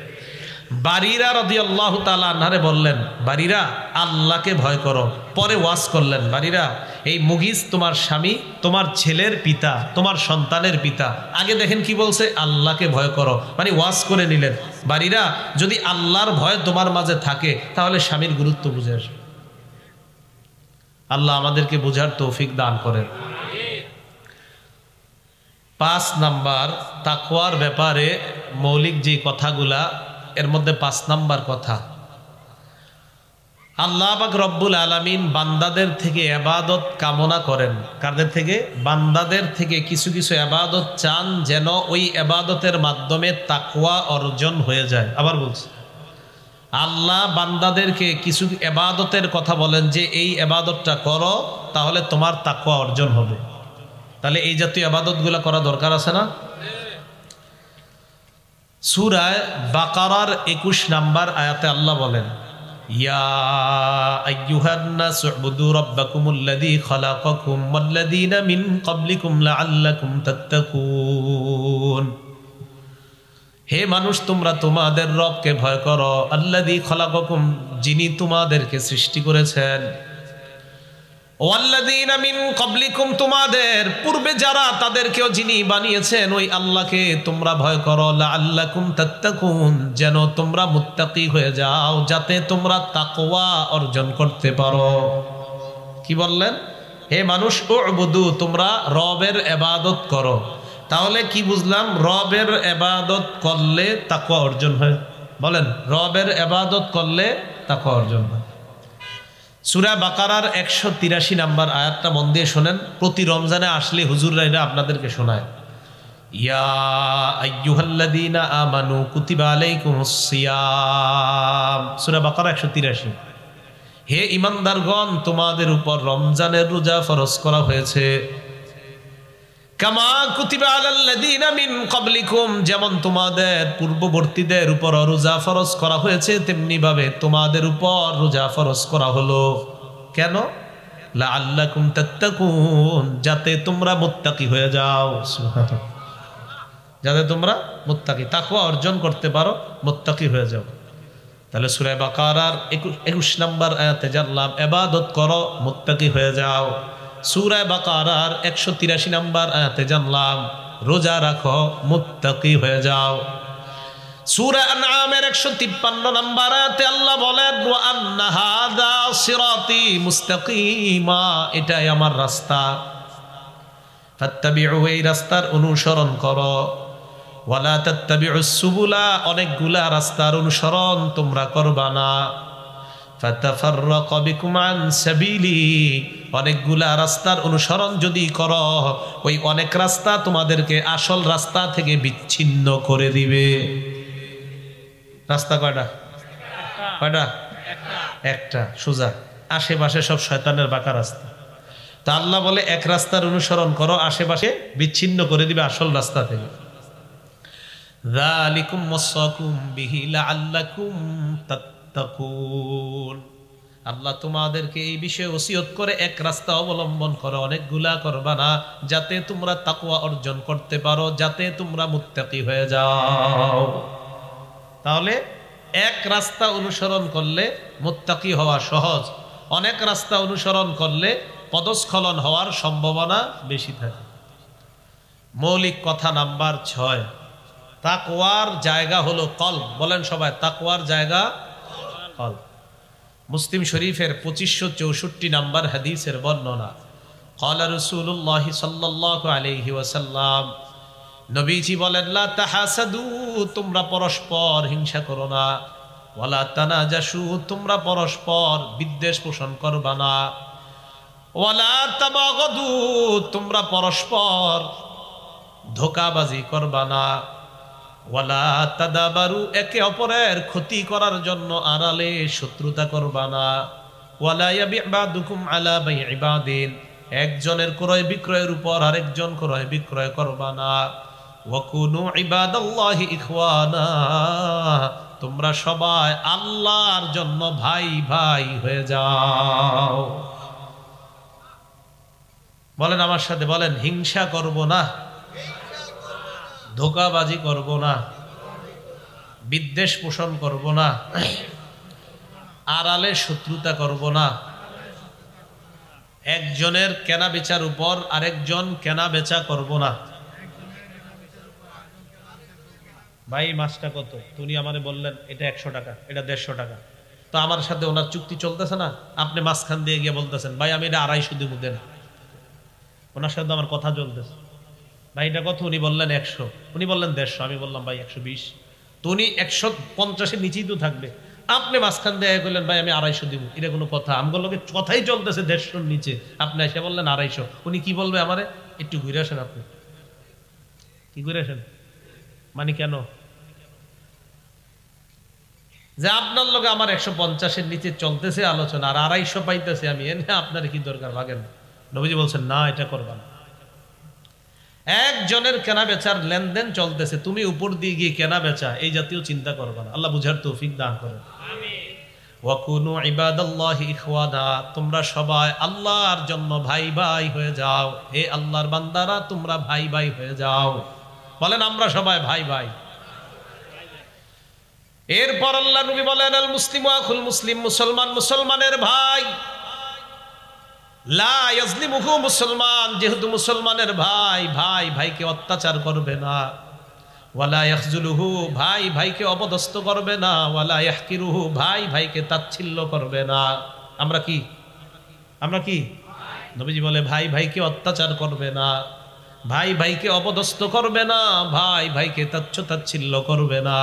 বারিরা রাদিয়াল্লাহু তাআলা আনহারে বললেন, বারিরা আল্লাহকে ভয় করো। পরে ওয়াজ করলেন, বারিরা এই মুগিজ তোমার স্বামী, তোমার ছেলের পিতা, তোমার সন্তানের পিতা। আগে দেখেন কি বলছে, আল্লাহকে ভয় করো, মানে ওয়াজ করে নিলেন। বারিরা যদি আল্লাহর ভয় তোমার মাঝে থাকে, তাহলে স্বামীর গুরুত্ব বুঝে আসবে। আল্লাহ আমাদেরকে বোঝার তৌফিক দান করেন। 5 নাম্বার তাকওয়ার ব্যাপারে মৌলিক যে কথাগুলা, এর মধ্যে 5 নাম্বার কথা, আল্লাহ পাক রব্বুল আলামিন বান্দাদের থেকে ইবাদত কামনা করেন। কাদের থেকে? বান্দাদের থেকে কিছু কিছু ইবাদত চান, যেন ওই ইবাদতের মাধ্যমে তাকওয়া অর্জন হয়ে যায়। আবার বলছি, আল্লাহ বান্দাদেরকে কিছু ইবাদতের কথা বলেন যে এই ইবাদতটা করো, তাহলে তোমার তাকওয়া অর্জন হবে। তাহলে এই জাতীয় ইবাদতগুলো করা দরকার আছে না? সূরা বাকারার 21 নাম্বার আয়াতে আল্লাহ বলেন, ইয়া আইয়ুহান নাস উবুদু রাব্বাকুমুল্লাযী খালাকাকুম ওয়াল্লাযীনা মিন ক্বাবলিকুম লাআল্লাকুম তাত্তাকুন। হে মানুষ, তোমরা তোমাদের রবকে ভয় করো। আল্লাযী খালাকাকুম, যিনি তোমাদেরকে সৃষ্টি করেছেন। ওয়াল্লাযীনা মিন ক্বাবলিকুম, তোমাদের পূর্বে যারা, তাদেরকেও যিনি বানিয়েছেন, ওই আল্লাহকে তোমরা ভয় করো। লাআল্লাকুম তাত্তাকুন, যেন তোমরা মুত্তাকি হয়ে যাও, যাতে তোমরা তাকওয়া অর্জন করতে পারো। কি বললেন? হে মানুষ, উবুদু, তোমরা রবের ইবাদত করো। তাহলে কি বুঝলাম? রবের ইবাদত করলে তাকওয়া অর্জন হয়। বলেন, রবের ইবাদত করলে তাকওয়া অর্জন হয়। সূরা বাকারার 183 নাম্বার আয়াতটা মন দিয়ে শোনেন। প্রতি রমজানে আসলে হুজুররা এটা আপনাদেরকে শোনায়। ইয়া আইয়ুহাল্লাযীনা আমানু কুতিবা আলাইকুমুস সিয়াম। সূরা বাকারা 183। হে ঈমানদারগণ, তোমাদের উপর রমজানের রোজা ফরজ করা হয়েছে। কামা কুতিবা আলাল্লাযীনা মিন ক্বাবলিকুম, যেমন তোমাদের পূর্ববর্তীদের উপর রোজা ফরজ করা হয়েছে, তেমনি ভাবে তোমাদের উপর রোজা ফরজ করা হলো। কেন? লাআল্লাকুম তাত্তাকুন, যাতে তোমরা মুত্তাকি হয়ে যাও। সুবহানাল্লাহ। যাতে তোমরা মুত্তাকি, তাকওয়া অর্জন করতে পারো, মুত্তাকি হয়ে যাও। তাহলে সূরা বাকারার 21 নম্বর আয়াতে জানলাম ইবাদত করো, মুত্তাকি হয়ে যাও। সূরা বাকারার 183 নম্বর আয়াতে জানলাম রোজা রাখো, মুত্তাকি হয়ে যাও। সূরা আনআমের 153 নম্বর আয়াতে আল্লাহ বলেন, ওয়া আন্না হাযা সিরাতি মুস্তাকিমা, এটাই আমার রাস্তা, ফাত্তাবিউ, এই রাস্তার অনুসরণ করো। ওয়ালা তাত্তাবিউস সুবুলা, অনেকগুলা রাস্তার অনুসরণ তোমরা করবা না। ফাতাফাররাকা বিকুম আন সাবিলি, অনেকগুলা রাস্তার অনুসরণ যদি করো ওই অনেক রাস্তা তোমাদেরকে আসল রাস্তা থেকে বিচ্ছিন্ন করে দিবে। রাস্তা কয়টা? কয়টা? একটা, সোজা। আশেপাশে সব শয়তানের বাঁকা রাস্তা। তা আল্লাহ বলে এক রাস্তার অনুসরণ করো, আশেপাশে বিচ্ছিন্ন করে দিবে আসল রাস্তা থেকে। যালিকুম ওয়াসাকুম বিহি লাআল্লাকুম তাত্তাকুন, আল্লাহ তোমাদেরকে এই বিষয়ে ওসিয়ত করে এক রাস্তা অবলম্বন করো, অনেকগুলা করবা না, যাতে তোমরা তাকওয়া অর্জন করতে পারো, যাতে তোমরা মুত্তাকি হয়ে যাও। তাহলে এক রাস্তা অনুসরণ করলে মুত্তাকি হওয়া সহজ, অনেক রাস্তা অনুসরণ করলে পদস্খলন হওয়ার সম্ভাবনা বেশি থাকে। মৌলিক কথা নাম্বার 6, তাকওয়ার জায়গা হলো কলব। বলেন সবাই, তাকওয়ার জায়গা কলব। মুসলিম শরীফের 2564 নাম্বার হাদিসের বর্ণনা। ক্বালা রাসূলুল্লাহ সাল্লাল্লাহু আলাইহি ওয়াসাল্লাম, নবীজি বলেন, লা তাহাসাদু, তোমরা পরস্পর হিংসা করো না। ওয়ালা তানাজাসু, তোমরা পরস্পর বিদ্বেষ পোষণ করবা না। ওয়ালা তাবাগাদু, তোমরা পরস্পর ধোঁকাবাজি করবা না। ওয়ালা তাদাবারু, একে অপরের ক্ষতি করার জন্য আড়ালে শত্রুতা করবা না। ওয়ালা ইয়াবি'ু বা'দুকুম আলা বাই'i বা'দিন, একজনের ক্রয় বিক্রয়ের উপর আরেকজন ক্রয় বিক্রয় করবা না। ওয়াকুনু ইবাদাল্লাহি ইখওয়ানা, তোমরা সবাই আল্লাহর জন্য ভাই ভাই হয়ে যাও। বলেন আমার সাথে, বলেন, হিংসা করব না, ধোঁকাবাজি করব না, বিদ্বেষ পোষণ করব না, আড়ালে শত্রুতা করব না, একজনের কেনা বেচার উপর আরেকজন কেনা বেচা করব না। ভাই মাছটা কত? উনি আমারে বললেন এটা 100 টাকা, এটা 150 টাকা। তো আমার সাথে ওনার চুক্তি চলতেছে না, আপনি মাঝখান দিয়ে গিয়ে বলতেছেন ভাই আমি এটা 250 দিব, দেন। ওনার সাথে আমার কথা চলতেছে, ভাই এটা কত? উনি বললেন 100, উনি বললেন 150, আমি বললাম ভাই 120। তো উনি 150-এর নিচেই তো থাকবে, আপনি মাঝখান দিয়ে বললেন ভাই আমি 250 দিব। এটা কোনো কথা? আমগুলো লোকের কথাই চলতেছে 150-এর নিচে, আপনি এসে বললেন 250। উনি কি বলবে আমারে? একটু ঘুরে আসেন, আপনি কি ঘুরে আসেন মানে কেন? যে আপনার লোকে আমার 150-এর নিচে চলতেছে আলোচনা, আর 250 পাইতেছে আমি, এনে আপনার কি দরকার, ভাগেন। নবীজি বলছেন না, এটা করবা না। একজনের কেনা বেচার লেনদেন চলতেছে, তুমি উপর দিয়ে গিয়ে কেনা বেচা এই জাতীয় চিন্তা করবা না। আল্লাহ বুঝার তৌফিক দান করেন। ওয়াকুনু ইবাদাল্লাহি ইখওয়ানা, তোমরা সবাই আল্লাহর জন্য ভাই ভাই হয়ে যাও। হে আল্লাহর বান্দারা, তোমরা ভাই ভাই হয়ে যাও। বলেন আমরা সবাই ভাই ভাই। এরপর আল্লাহ নবী বলেন, আল মুসলিমু আখুল মুসলিম, মুসলমান মুসলমানের ভাই। লা ইয়াজলিমুহু, মুসলমান যেহেতু মুসলমানের ভাই, ভাই ভাইকে অত্যাচার করবে না। ওয়ালা ইয়াখজুলুহু, ভাই ভাইকে অপদস্থ করবে না। ওয়ালা ইয়াহকিরুহু, ভাই ভাইকে তাচ্ছিল্য করবে না। আমরা কি? আমরা কি? নবীজি বলে ভাই ভাইকে অত্যাচার করবে না, ভাই ভাইকে অপদস্থ করবে না, ভাই ভাইকে তাচ্ছিল্য করবে না।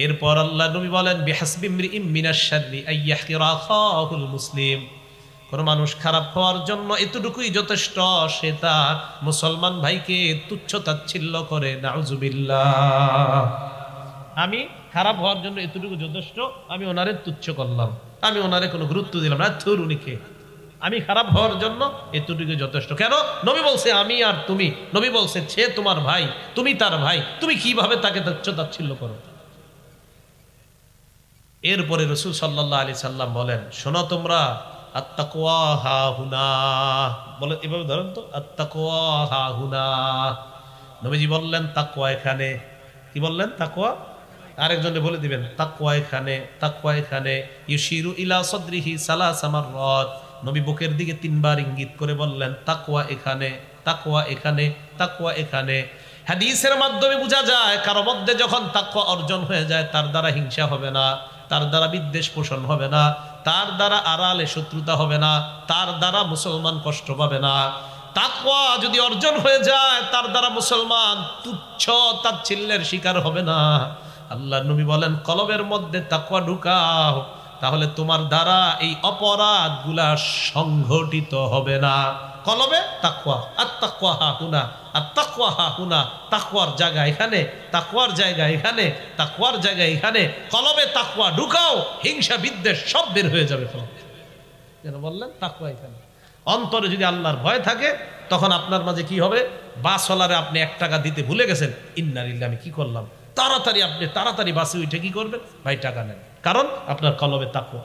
এরপর আল্লাহ নবী বলেন, বিহাসবি ইমরিইম মিনাশ শাররি আইয়াহকিরা আখাহুল মুসলিম, কোন মানুষ খারাপ হওয়ার জন্য এতটুকুই যথেষ্ট, সে তার মুসলমান ভাইকে তুচ্ছ তাচ্ছিল্য করে। নাউজুবিল্লাহ। আমি খারাপ হওয়ার জন্য এতটুকু যথেষ্ট, আমি ওনারে তুচ্ছ করলাম, আমি ওনারে কোনো গুরুত্ব দিলাম না, থুরুনিকে। আমি খারাপ হওয়ার জন্য এতটুকু যথেষ্ট। কেন? নবী বলছে আমি আর তুমি, নবী বলছে সে তোমার ভাই, তুমি তার ভাই, তুমি কিভাবে তাকে তুচ্ছ তাচ্ছিল্য করো? এরপরে রাসূল সাল্লাল্লাহু আলাইহি সাল্লাম বলেন, শোনো তোমরা, আত্তাকওয়া হাহুনা, বলে এভাবে ধরেন তো, আত্তাকওয়া হাহুনা। নবীজি বললেন তাকওয়া এখানে। কি বললেন? তাকওয়া। আরেকজনে বলে দিবেন তাকওয়া এখানে, তাকওয়া এখানে। ইউশিরু ইলা সাদরিহি সালাসা মাররাত, নবী বুকের দিকে 3 বার ইঙ্গিত করে বললেন তাকওয়া এখানে, তাকওয়া এখানে, তাকওয়া এখানে। হাদিসের মাধ্যমে বোঝা যায় কারো মধ্যে যখন তাকওয়া অর্জন হয়ে যায়, তার দ্বারা হিংসা হবে না, তার দ্বারা বিদ্বেষ পোষণ হবে না, তার দ্বারা আড়ালে শত্রুতা হবে না, তার দ্বারা মুসলমান কষ্ট পাবে না। তাকওয়া যদি অর্জন হয়ে যায়, তার দ্বারা মুসলমান তুচ্ছ তাচ্ছিল্যের শিকার হবে না। আল্লাহ নবী বলেন, কলবের মধ্যে তাকওয়া ঢুকাও, তাহলে তোমার দ্বারা এই অপরাধগুলা সংঘটিত হবে না। কলবে তাকওয়া, আত-তাকওয়া হাহুনা, আত-তাকওয়া হাহুনা, তাকওয়ার জায়গা এখানে, তাকওয়ার জায়গা এখানে, তাকওয়ার জায়গা এখানে। কলবে তাকওয়া ঢুকাও, হিংসা বিদ্বেষ সব বের হয়ে যাবে। যেন বললেন তাকওয়া এখানে। অন্তরে যদি আল্লাহর ভয় থাকে তখন আপনার মাঝে কি হবে? বাসওয়ালারে আপনি 1 টাকা দিতে ভুলে গেছেন, ইন্না লিল্লাহি, আমি কি করলাম, তাড়াতাড়ি বাসে উঠে কি করবেন? ভাই টাকা নেন, কারণ আপনার কলবে তাকওয়া।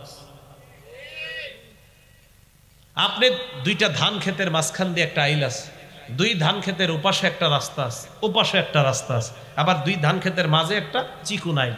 আপনি 2টা ধান ক্ষেতের মাঝখান দিয়ে একটা আইল আছে, 2 ধান ক্ষেতের ওপাশে একটা রাস্তা আছে, ওপাশে একটা রাস্তা আছে, আবার 2 ধান ক্ষেতের মাঝে একটা চিকুন আইল।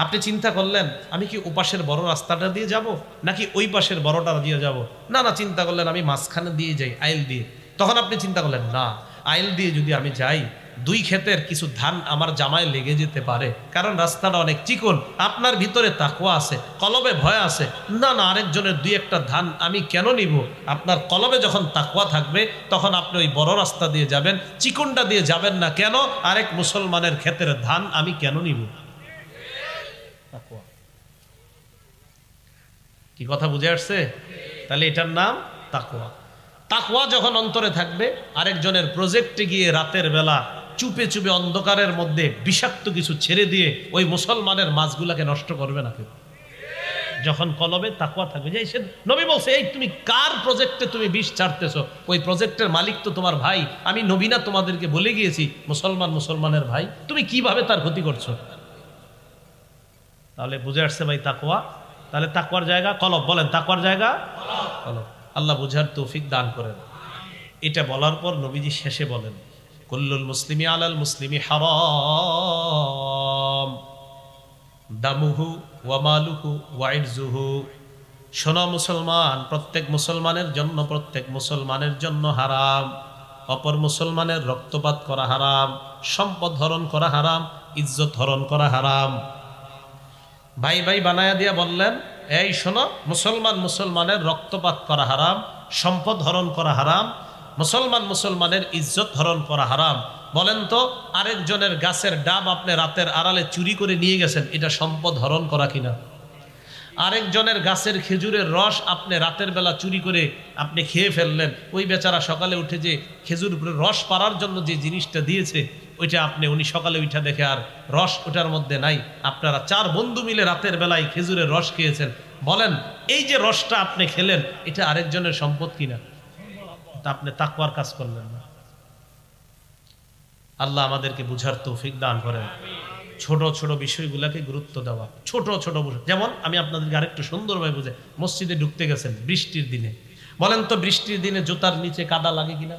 আপনি চিন্তা করলেন আমি কি ওপাশের বড় রাস্তাটা দিয়ে যাব নাকি ওই পাশের বড়টা দিয়ে যাব? না, চিন্তা করলেন আমি মাঝখানে দিয়ে যাই, আইল দিয়ে। তখন আপনি চিন্তা করলেন না, আইল দিয়ে যদি আমি যাই 2 ক্ষেতের কিছু ধান আমার জামায় লেগে যেতে পারে, কারণ রাস্তাটা অনেক চিকন। আপনার ভিতরে তাকওয়া আছে, কলবে ভয় আছে, না আরেকজনের 2-1টা ধান আমি কেন নিব? আপনার কলবে যখন তাকওয়া থাকবে তখন আপনি ওই বড় রাস্তা দিয়ে যাবেন, চিকনটা দিয়ে যাবেন না। কেন? আরেক মুসলমানের ক্ষেতের ধান আমি কেন নিব? কি কথা বুঝে আসছে? তাহলে এটার নাম তাকওয়া। তাকওয়া যখন অন্তরে থাকবে, আরেকজনের প্রজেক্টে গিয়ে রাতের বেলা চুপে চুপে অন্ধকারের মধ্যে বিষাক্ত কিছু ছেড়ে দিয়ে ওই মুসলমানের মাছগুলাকে নষ্ট করবে না কেউ। যখন কলবে তাকওয়া থাকবে, যে নবী বলছে এই তুমি কার প্রজেক্টে তুমি বিষ ছাড়তেছো? ওই প্রজেক্টের মালিক তো তোমার ভাই। আমি নবী না তোমাদেরকে বলে গিয়েছি মুসলমানের ভাই, তুমি কিভাবে তার ক্ষতি করছো? তাহলে বুঝে আসছে ভাই তাকওয়া। তাহলে তাকওয়ার জায়গা কলব। বলেন তাকওয়ার জায়গা কলব। আল্লাহ বুঝার তৌফিক দান করেন। এটা বলার পর নবীজি শেষে বলেন কুল্লুল মুসলিমি আলাল মুসলিমি হারাম দামুহু ওয়া মালুহু ওয়া ইরজুহু। শোনো মুসলমান, প্রত্যেক মুসলমানের জন্য হারাম। অপর মুসলমানের রক্তপাত করা হারাম, সম্পদ হরণ করা হারাম, ইজ্জত হরণ করা হারাম। ভাই বানায়া দিয়া বললেন এই শোনো, মুসলমানের রক্তপাত করা হারাম, সম্পদ হরণ করা হারাম, মুসলমানের ইজ্জত হরণ করা হারাম। বলেন তো আরেকজনের গাছের ডাব আপনি রাতের আড়ালে চুরি করে নিয়ে গেছেন, এটা সম্পদ হরণ করা কিনা? আরেকজনের গাছের খেজুরের রস আপনি রাতের বেলা চুরি করে আপনি খেয়ে ফেললেন, ওই বেচারা সকালে উঠে যে খেজুর রস পাড়ার জন্য যে জিনিসটা দিয়েছে ওইটা উনি সকালে উঠে দেখে আর রস ওটার মধ্যে নাই। আপনারা 4 বন্ধু মিলে রাতের বেলায় খেজুরের রস খেয়েছেন। বলেন এই যে রসটা আপনি খেলেন এটা আরেকজনের সম্পদ কিনা? তা আপনি তাকওয়ার কাজ করলেন না। আল্লাহ আমাদেরকে বুঝার তৌফিক দান করেন। ছোট ছোট বিষয়গুলোকে গুরুত্ব দেওয়া, ছোট বিষয়। যেমন আমি আপনাদেরকে আরেকটু সুন্দরভাবে বুঝে, মসজিদে ঢুকতে গেছেন বৃষ্টির দিনে, বলেন তো বৃষ্টির দিনে জুতার নিচে কাদা লাগে কিনা?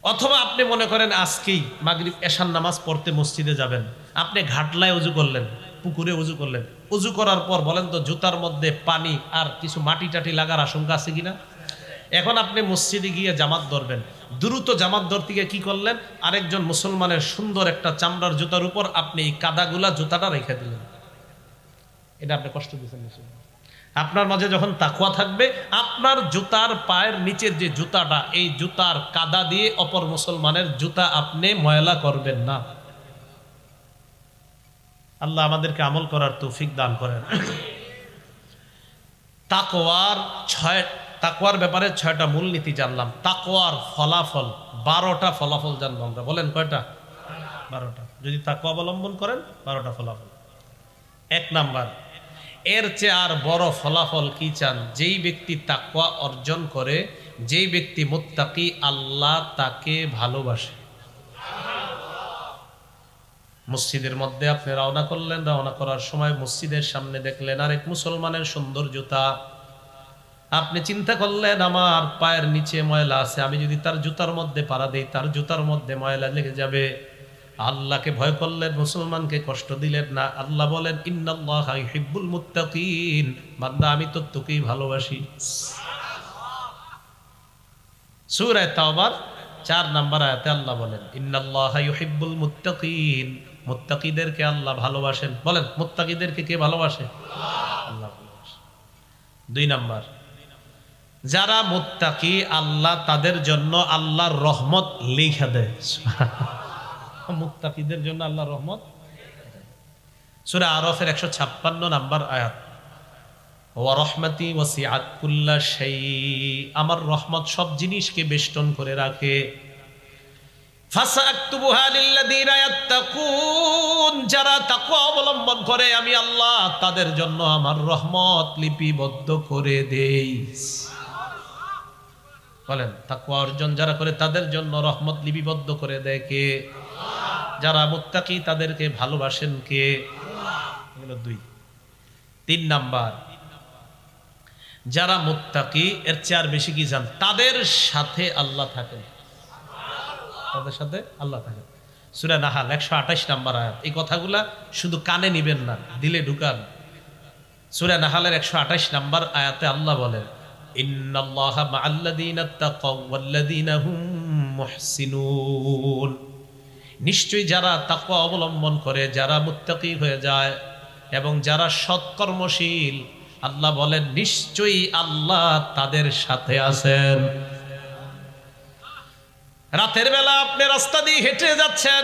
অথবা আপনি মনে করেন আজকেই মাগরিব এশার নামাজ পড়তে মসজিদে যাবেন, আপনি ঘাটলায় উজু করলেন, পুকুরে উজু করলেন, উজু করার পর বলেন তো জুতার মধ্যে পানি আর কিছু মাটি টাটি লাগার আশঙ্কা আছে কিনা? এখন আপনি মসজিদে গিয়ে জামাত ধরবেন, দ্রুত জামাত ধরতে গিয়ে কি করলেন, আরেকজন মুসলমানের সুন্দর একটা চামড়ার জুতার উপর আপনি এই কাদাগুলা জুতাটা রেখে দিলেন। এটা আপনি কষ্ট দিচ্ছেন। আপনার মাঝে যখন তাকওয়া থাকবে, আপনার জুতার পায়ের নিচের যে জুতাটা, এই জুতার কাদা দিয়ে অপর মুসলমানের জুতা আপনি ময়লা করবেন না। আল্লাহ আমাদেরকে আমল করার তৌফিক দান করেন। তাকওয়ার ব্যাপারে 6টা মূলনীতি জানলাম। তাকওয়ার ফলাফল 12টা ফলাফল জানবো আমরা। বলেন কয়টা? 12টা। যদি তাকওয়া অবলম্বন করেন 12টা ফলাফল। 1 নাম্বার, এর চেয়ে আর বড় ফলাফল কি চান? যেই ব্যক্তি তাকওয়া অর্জন করে, যেই ব্যক্তি মুত্তাকি, আল্লাহ তাকে ভালোবাসে। মসজিদের মধ্যে আপনি রওনা করলেন, রওনা করার সময় মসজিদের সামনে দেখলেন আরেক মুসলমানের সুন্দর জুতা। আপনি চিন্তা করলেন আমার পায়ের নিচে ময়লা আছে, আমি যদি তার জুতার মধ্যে পাড়া দেই তার জুতার মধ্যে ময়লা লেগে যাবে। আল্লাহকে ভয় করলেন, মুসলমানকে কষ্ট দিলেন না। আল্লাহ বলেন ইন্নাল্লাহা ইউহিব্বুল মুত্তাকিন, বান্দা আমি তো তোকেই ভালোবাসি। সূরা তাওবার 4 নম্বর আয়াতে আল্লাহ বলেন ইন্নাল্লাহা ইউহিব্বুল মুত্তাকিন, মুত্তাকিদেরকে আল্লাহ ভালোবাসেন। বলেন মুত্তাকিদেরকে কে ভালোবাসে? আল্লাহ ভালোবাসে। 2 নাম্বার, যারা মুত্তাকি আল্লাহ তাদের জন্য আল্লাহর রহমত লিখে দেয়। মুত্তাকিদের জন্য আল্লাহর রহমত। সূরা আরাফের 156 নম্বর আয়াত, ওয়া রাহমাতি ওয়াসিআত কুল্লা শাই, আমার রহমত সব জিনিসকে বেষ্টন করে রাখে। ফাসাকতুবুহা লিল্লাযিনা ইয়াত্তাকুন, যারা তাকওয়া অবলম্বন করে আমি আল্লাহ তাদের জন্য আমার রহমত লিপিবদ্ধ করে দেই। বলেন, তাকওয়া অর্জন যারা করে তাদের জন্য রহমত লিপিবদ্ধ করে দেয় কে? যারা মুত্তাকি তাদেরকে ভালোবাসেন কে? এগুলো দুই। 3 নাম্বার, যারা মুত্তাকি এর চেয়ে আর বেশি কি জান, তাদের সাথে আল্লাহ থাকেন, তাদের সাথে আল্লাহ থাকেন। সূরা নাহাল 128 নাম্বার আয়াত। এই কথাগুলা শুধু কানে নিবেন না, দিলে ঢুকান। সূরা নাহালের 128 নাম্বার আয়াতে আল্লাহ বলেন, ইন্নাল্লাহা মাআল্লাযীনা তাকাও ওয়াল্লাযীনা হুম মুহসিনুন, নিশ্চয়ই যারা তাকওয়া অবলম্বন করে, যারা মুত্তাকি হয়ে যায় এবং যারা সৎকর্মশীল, আল্লাহ বলেন নিশ্চয়ই আল্লাহ তাদের সাথে আছেন। রাতের বেলা আপনি রাস্তা দিয়ে হেঁটে যাচ্ছেন,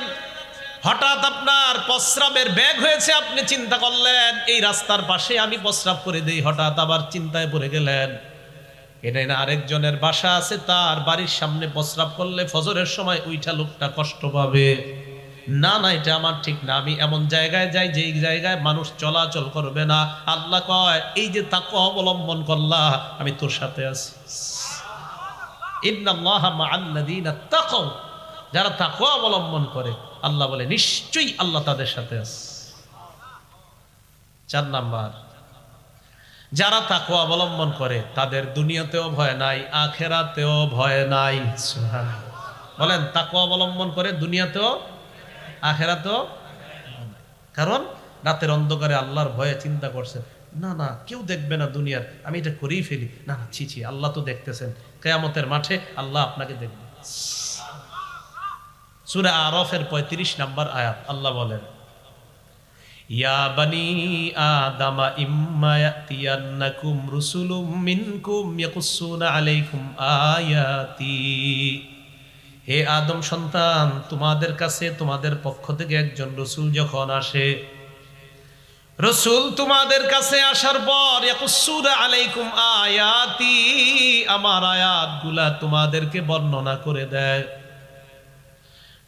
হঠাৎ আপনার প্রস্রাবের ব্যাগ হয়েছে, আপনি চিন্তা করলেন এই রাস্তার পাশে আমি প্রস্রাব করে দেই, হঠাৎ আবার চিন্তায় পড়ে গেলেন এটা না আরেকজনের বাসা আছে, তার বাড়ির সামনে প্রস্রাব করলে ফজরের সময় ওইটা লোকটা কষ্ট পাবে, না না এটা আমার ঠিক না, আমি এমন জায়গায় যাই যেই জায়গায় মানুষ চলাচল করবে না। আল্লাহ কয় এই যে তাকওয়া অবলম্বন করলা আমি তোর সাথে আছি। ইন্নাল্লাহা মাআল্লাযীনা তাকাও, যারা তাকওয়া অবলম্বন করে আল্লাহ বলে নিশ্চয়ই আল্লাহ তাদের সাথে আছে। 4 নাম্বার, যারা তাকওয়া অবলম্বন করে তাদের দুনিয়াতেও ভয় নাই, আখিরাতেও ভয় নাই। সুবহানাল্লাহ। বলেন, তাকওয়া অবলম্বন করে দুনিয়াতেও আখিরাতেও, কারণ রাতের অন্ধকারে আল্লাহর ভয়ে চিন্তা করছেন, না না কেউ দেখবে না দুনিয়ার, আমি এটা করেই ফেলি, না না ছি ছি আল্লাহ তো দেখতেছেন, কিয়ামতের মাঠে আল্লাহ আপনাকে দেখবে। সূরা আরাফের 35 নাম্বার আয়াত আল্লাহ বলেন, ইয়া বানি আদামা ইম্মা ইয়াতিয়ান্নাকুম রুসুলুম মিনকুম ইয়াকুসুনা আলাইকুম আয়াতি, হে আদম সন্তান, তোমাদের কাছে তোমাদের পক্ষ থেকে একজন রসুল যখন আসে, রসুল তোমাদের কাছে আসার পর ইয়াকুসুনা আলাইকুম আয়াতি, আমার আয়াতগুলা তোমাদেরকে বর্ণনা করে দেয়।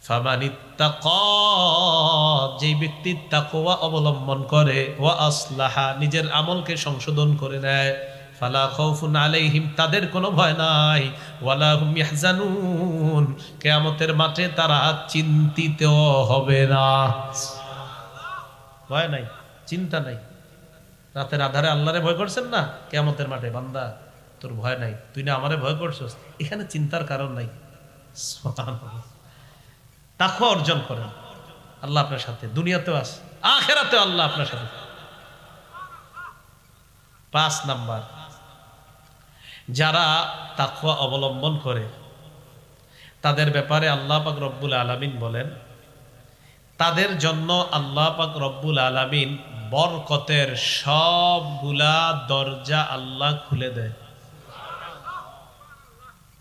ফামানিত্তাকা, যে ব্যক্তি তাকওয়া অবলম্বন করে, ওয়া আসলাহা, নিজের আমলকে সংশোধন করে নেয়, ফালা খাউফুন আলাইহিম, তাদের কোনো ভয় নাই, ওয়ালা হুম ইয়াহজানুন, কিয়ামতের মাঠে তারা চিন্তিত হবে না। ভয় নাই, চিন্তা নাই। রাতের আধারে আল্লাহরে ভয় করছেন না, কিয়ামতের মাঠে বান্দা তোর ভয় নাই, তুই না আমারে ভয় করছস, এখানে চিন্তার কারণ নাই। সুবহানাল্লাহ। তাকওয়া অর্জন করেন, আল্লাহ আপনার সাথে দুনিয়াতেও আছে, আখিরাতেও আল্লাহ আপনার সাথে। 5 নাম্বার, যারা তাকওয়া অবলম্বন করে তাদের ব্যাপারে আল্লাহ পাক রব্বুল আলামিন বলেন, তাদের জন্য আল্লাহ পাক রব্বুল আলামিন বরকতের সবগুলা দরজা আল্লাহ খুলে দেয়,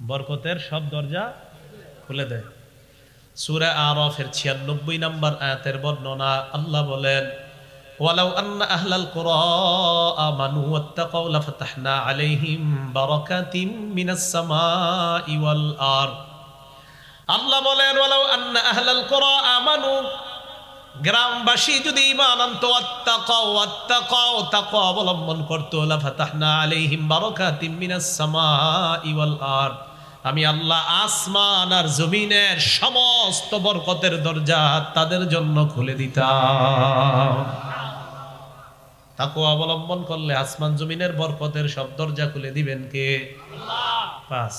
বরকতের সব দরজা খুলে দেয়। সূরা আরাফের 96 নাম্বার আয়াতের বর্ণনা আল্লাহ বলেন, ওয়ালাউ আন্না আহলাল কুরা আমানু ওয়াত্তাকাউ লাফাতাহনা আলাইহিম বারাকাতিম মিনাস সামাই ওয়াল আরদ। আল্লাহ বলেন, ওয়ালাউ আন্না আহলাল কুরা আমানু, গ্রামবাসী যদি ঈমান আনতো, ওয়াত্তাকাউ তাকওয়া অবলম্বন করতো, লাফাতাহনা আলাইহিম বারাকাতিম মিনাস সামাই ওয়াল আরদ, আমি আল্লাহ আসমান আর জমিনের সমস্ত বরকতের দরজা তাদের জন্য খুলে দিতাম। তাকওয়া অবলম্বন করলে আসমান জমিনের বরকতের সব দরজা খুলে দিবেন কে? আল্লাহ। 5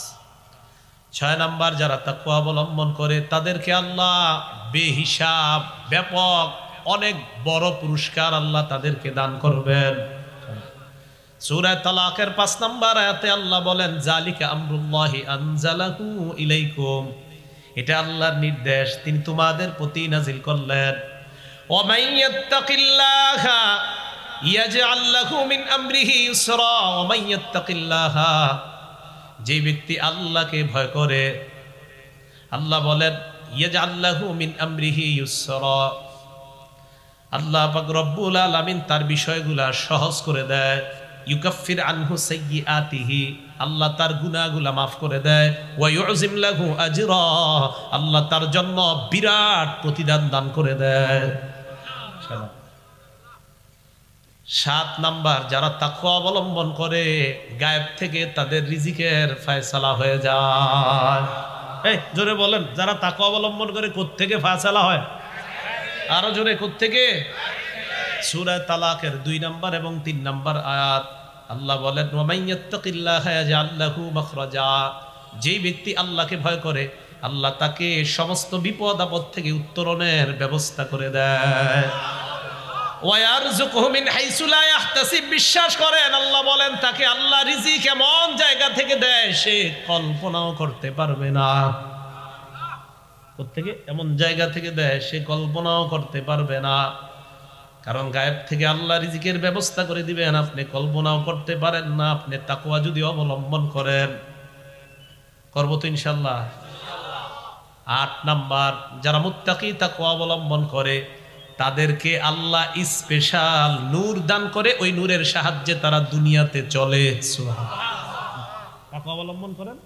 6 নাম্বার, যারা তাকওয়া অবলম্বন করে তাদেরকে আল্লাহ বেহিসাব ব্যাপক অনেক বড় পুরস্কার আল্লাহ তাদেরকে দান করবেন। সূরা তালাকের 5 নাম্বার আয়াতে আল্লাহ বলেন, জালিকা আমরুল্লাহি আনজালাহু ইলাইকুম, এটা আল্লাহর নির্দেশ, তিনি তোমাদের প্রতি নাজিল করলেন। ওয়া মাইয়াত্তাকিল্লাহা ইয়াজআল লাহু মিন আমরিহি ইউসরা, ওয়া মাইয়াত্তাকিল্লাহা, যে ব্যক্তি আল্লাহকে ভয় করে, আল্লাহ বলেন ইয়াজআল লাহু মিন আমরিহি ইউসরা, আল্লাহ পাক রব্বুল আলামিন তার বিষয়গুলা সহজ করে দেয়। ইউকাফির আনহু সাইয়্যাতিহি, আল্লাহ তার গুনাহগুলো maaf করে দেয়। ওয়া ইউযিম লাহু আজরা, আল্লাহ তার জন্য বিরাট প্রতিদান দান করে দেয়। 7 নাম্বার, যারা তাকওয়া অবলম্বন করে গায়েব থেকে তাদের রিজিকের ফয়সালা হয়ে যায়। এই জোরে বলেন, যারা তাকওয়া অবলম্বন করে কোত্থেকে ফয়সালা হয়? আরো জোরে, কোত্থেকে? সূরা তালাকের 2 নাম্বার এবং 3 নাম্বার আয়াত আল্লাহ বলেন, ওয়া মাইয়াত্তাকিল্লাহা ইয়াজআল লাহু মাখরাজা, যেই ব্যক্তি আল্লাহকে ভয় করে আল্লাহ তাকে সমস্ত বিপদ আপদ থেকে উত্তরণের ব্যবস্থা করে দেয়। ওয়া ইয়ারযুকুহু মিন হাইসু লা ইয়াহতাসিব, বিশ্বাস করেন আল্লাহ বলেন তাকে আল্লাহ রিজিক এমন জায়গা থেকে দেয় সে কল্পনাও করতে পারবে না। কোত্থেকে? এমন জায়গা থেকে দেয় সে কল্পনাও করতে পারবে না। কারণ গায়েব থেকে আল্লাহ রিজিকের ব্যবস্থা করে দিবেন, আপনি কল্পনাও করতে পারেন না। আপনি তাকওয়া যদি অবলম্বন করেন, করব তো ইনশাআল্লাহ। 8 নাম্বার, যারা মুত্তাকি তাকওয়া অবলম্বন করে তাদেরকে আল্লাহ স্পেশাল নূর দান করে, ওই নূরের সাহায্যে তারা দুনিয়াতে চলে। সুবহানাল্লাহ। তাকওয়া অবলম্বন করেন,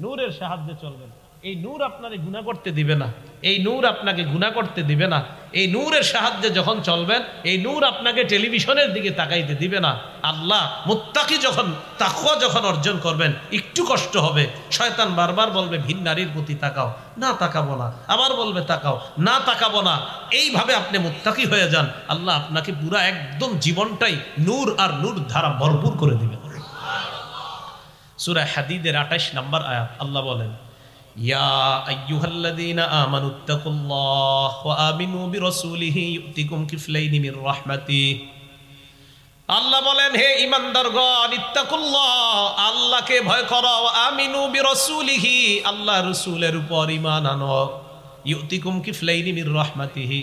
নূরের সাহায্যে চলবেন। এই নূর আপনারে গুনাহ করতে দিবে না, এই নূর আপনাকে গুনাহ করতে দিবে না। এই নূরের সাহায্যে যখন চলবেন, এই নূর আপনাকে টেলিভিশনের দিকে তাকাইতে দিবে না। আল্লাহ মুত্তাকি যখন তাকওয়া যখন অর্জন করবেন, একটু কষ্ট হবে। শয়তান বারবার বলবে ভিন নারীর প্রতি তাকাও, না তাকাবো না। আবার বলবে তাকাও, না তাকাবো না। এইভাবে আপনি মুত্তাকি হয়ে যান, আল্লাহ আপনাকে পুরা একদম জীবনটাই নূর আর নূর ধারা ভরপুর করে দিবেন। সূরা হাদীদের 28 নাম্বার আয়াত আল্লাহ বলেন, ইয়া আইয়ুহাল্লাযীনা আমানুত্তাকুল্লাহ ওয়া আমিনু বিরাসূলিহি ইউতিকুম কিফলাইনি মির রাহমাতিহি। আল্লাহ বলেন, হে ঈমানদারগণ, ইত্তাকুল্লাহ, আল্লাহকে ভয় করো, ওয়া আমিনু বিরাসূলিহি, আল্লাহ রাসূলের উপর ঈমান আনো। ইউতিকুম কিফলাইনি মির রাহমাতিহি,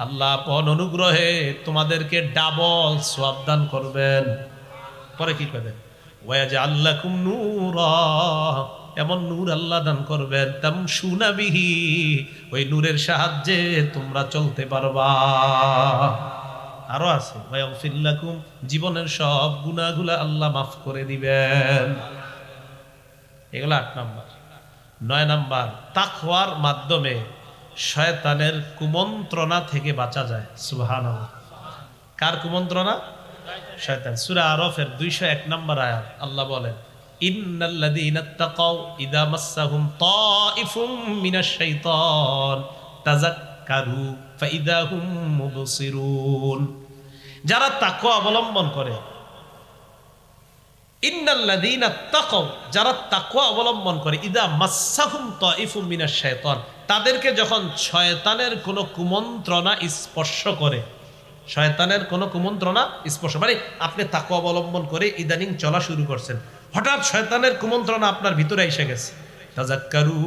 আল্লাহ আপন অনুগ্রহে তোমাদেরকে ডাবল সওয়াব দান করবেন। পরে কি করবেন? ওয়া ইয়াজআল লাকুম নূরা, এমন নূর আল্লাহ দান করবেন, তামশুনা বিহি, ওই নূরের সাহায্যে তোমরা চলতে পারবা। আরো আছে, ওয়া ইয়াগফির লাকুম, জীবনের সব গুনাহগুলো আল্লাহ মাফ করে দিবেন। এগুলো 8 নাম্বার। 9 নাম্বার, তাকওয়ার মাধ্যমে শয়তানের কুমন্ত্রণা থেকে বাঁচা যায়। সুবহানাল্লাহ। কার কুমন্ত্রণা? শয়তান। সূরা আরাফের 201 নাম্বার আয়াত আল্লাহ বলেন, ইন্নাল্লাযীনা তাকাউ ইযা মাসসাহুম তাইফুম মিনাশ শাইতান তাযাক্কারু ফাইযা হুম মুবসিরুন। যারা তাকওয়া অবলম্বন করে, ইন্নাল্লাযীনা তাকাউ, যারা তাকওয়া অবলম্বন করে, ইযা মাসসাহুম তাইফুম মিনাশ শাইতান, তাদেরকে যখন শয়তানের কোনো কুমন্ত্রণা স্পর্শ করে, শয়তানের কোনো কুমন্ত্রণা স্পর্শ মানে আপনি তাকওয়া অবলম্বন করে ইদানিং চলা শুরু করছেন, হঠাৎ শয়তানের কুমন্ত্রণা আপনার ভিতরে এসে গেছে, তাযাক্কারু,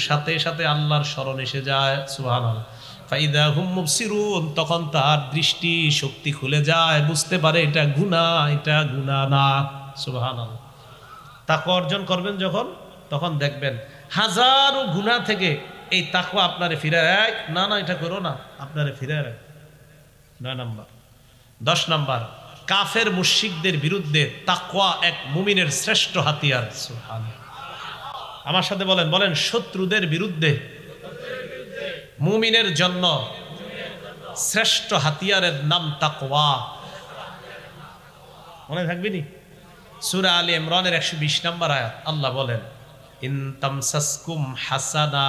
সাথে সাথে আল্লাহর স্মরণ এসে যায়। সুবহানাল্লাহ। ফাইদা হুম মুবসিরুন, তখন তার দৃষ্টি শক্তি খুলে যায়, বুঝতে পারে এটা গুনাহ, এটা গুনাহ না। সুবহানাল্লাহ। তাকওয়া অর্জন করবেন যখন, তখন দেখবেন হাজারো গুনাহ থেকে এই তাকওয়া আপনারে ফিরায়, না না এটা করো না, আপনারে ফিরায়। 9 নাম্বার। 10 নাম্বার, কাফের মুশরিকদের বিরুদ্ধে তাকওয়া এক মুমিনের শ্রেষ্ঠ হাতিয়ার। সুবহানাল্লাহ। আমার সাথে বলেন, বলেন, শত্রুদের বিরুদ্ধে মুমিনের জন্য শ্রেষ্ঠ হাতিয়ারের নাম তাকওয়া। মনে থাকবে নি? সূরা আলী ইমরানের 120 নম্বর আয়াত আল্লাহ বলেন, ইন তামসাসকুম হাসানা,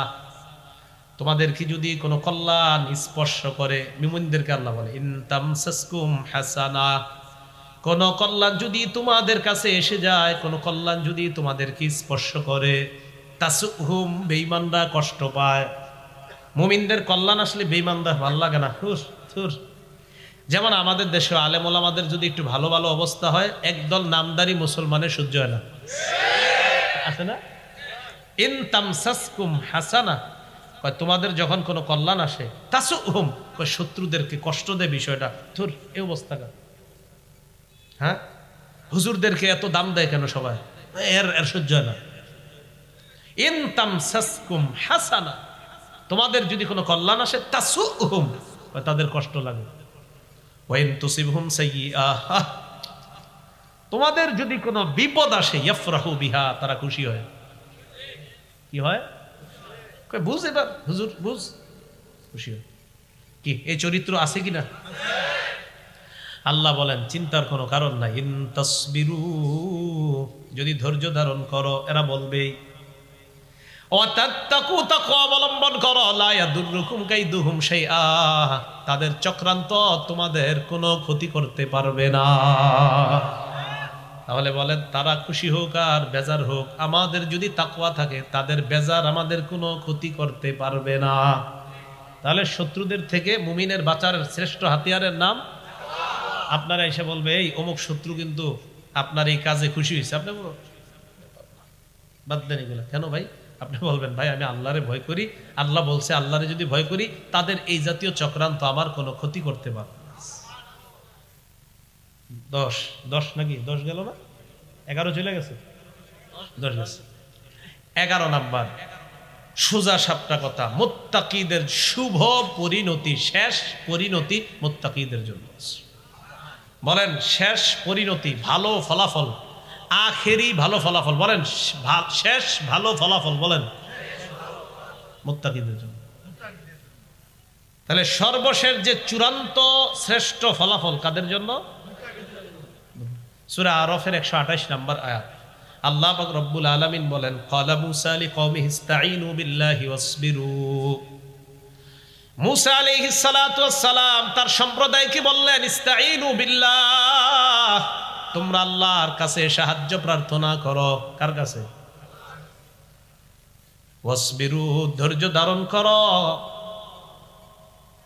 তোমাদেরকে যদি কোনো কল্যাণ স্পর্শ করে, মুমিনদেরকে আল্লাহ বলে, ইন তামসাসকুম হাসানা, কোন কল্যাণ যদি তোমাদের কাছে এসে যায়, কোন কল্যাণ যদি তোমাদেরকে স্পর্শ করে, তাসুহুম, বেঈমানরা কষ্ট পায়। মুমিনদের কল্যাণ আসলে বেঈমানরা ভালো লাগে না, হুস থুর। যেমন আমাদের দেশে আলেম ওলামাদের যদি একটু ভালো ভালো অবস্থা হয়, একদল নামদারি মুসলমানের সহ্য হয় না, আছে না? ইন তামসাসকুম হাসানা, তোমাদের যখন কোনো কল্যাণ আসে, তাসুহুম, শত্রুদেরকে কষ্ট দেয় বিষয়টা, থুর, এই অবস্থাটা। হ্যাঁ, হুজুরদেরকে এত দাম দেয় কেন সবাই, এর সহ্য হয় না। ইন তামসাসকুম হাসানা, তোমাদের যদি কোনো কল্যাণ আসে, তাসুহুম, তাদের কষ্ট লাগে। ওয়াইন তুসিবহুম সাইয়্যাহ, তোমাদের যদি কোনো বিপদ আসে ইয়াফরাহু বিহা, তারা খুশি হয়। কি হয়? বুঝ এবার হুজুর বুঝ, খুশি হয়। কি এই চরিত্র আছে কিনা? আল্লাহ বলেন চিন্তার কোনো কারণ নাই। ইন তাসবিরু, যদি ধৈর্য ধারণ করো, এরা বলবেই ওয়াতাত্তাকু, তাকওয়া অবলম্বন করো, লা ইয়াদুররুকুম কাইদুহুম শাইআ, তাদের চক্রান্ত তোমাদের কোনো ক্ষতি করতে পারবে না। তাহলে বলেন তারা খুশি হোক আর বেজার হোক, আমাদের যদি তাকওয়া থাকে তাদের বেজার আমাদের কোনো ক্ষতি করতে পারবে না। তাহলে শত্রুদের থেকে মুমিনের বাঁচার শ্রেষ্ঠ হাতিয়ারের নাম। আপনারা এসে বলবে এই অমুক শত্রু কিন্তু আপনার এই কাজে খুশি হয়েছে, আপনি বাদ দেন এগুলো। কেন ভাই? আপনি বলবেন ভাই আমি আল্লাহরে ভয় করি, আল্লাহ বলছে আল্লাহরে যদি ভয় করি তাদের এই জাতীয় চক্রান্ত আমার কোনো ক্ষতি করতে পারে না। 10 নাকি 10 গেল না? 11 চলে গেছে, 10 গেছে। 11 নাম্বার সোজা সাপটা কথা, মুত্তাকিদের শুভ পরিণতি, শেষ পরিণতি মুত্তাকিদের জন্য। বলেন শেষ পরিণতি, ভালো ফলাফল, আখেরি ভালো ফলাফল, বলেন শেষ ভালো ফলাফল, বলেন মুত্তাকিদের জন্য। তাহলে সর্বশেষ যে চূড়ান্ত শ্রেষ্ঠ ফলাফল কাদের জন্য? সূরা আরাফের 128 নম্বর আয়াত আল্লাহ পাক রব্বুল আলামিন বলেন ক্বালা মূসা লিকওমিহি ইসতাঈনু বিল্লাহি ওয়াসবিরু। মূসা আলাইহিস সালাতু ওয়াস সালাম তার সম্প্রদায়কে বললেন ইসতাঈনু বিল্লাহ, তোমরা আল্লাহর কাছে সাহায্য প্রার্থনা করো। কার কাছে? ওয়াসবিরু, ধৈর্য ধারণ করো।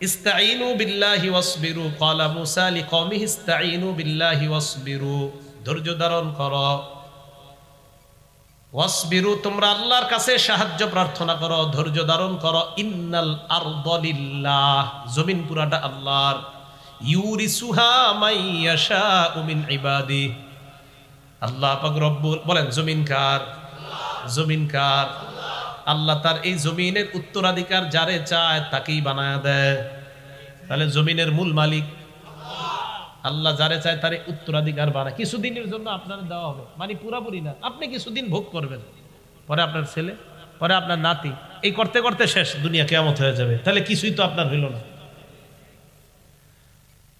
ইসতাঈনু বিল্লাহি ওয়াসবিরু, ক্বালা মূসা লিকওমিহি ইসতাঈনু বিল্লাহি ওয়াসবিরু, ধৈর্য ধারণ করো। ওয়াসবিরু, তোমরা আল্লাহর কাছে সাহায্য প্রার্থনা করো, ধৈর্য ধারণ করো। ইন্নাল আরদা লিল্লাহ, জমিন পুরাটা আল্লাহর। ইউরিসুহা মাইয়াশাউ মিন ইবাদি, আল্লাহ পাক রব্বুল বলেন জমিন কার? জমিন কার? আল্লাহ তার এই জমিনের উত্তরাধিকার যারে চায় তাকেই বানায় দেয়। তাহলে জমিনের মূল মালিক আল্লাহ, যারে চায় তারে উত্তরাধিকার বানায়। কিছুদিনের জন্য আপনার দেওয়া হবে, মানে পুরাপুরি না, আপনি কিছুদিন ভোগ করবেন, পরে আপনার ছেলে, পরে আপনার নাতি, এই করতে করতে শেষ, দুনিয়া কিয়ামত হয়ে যাবে। তাহলে কিছুই তো আপনার হইল না।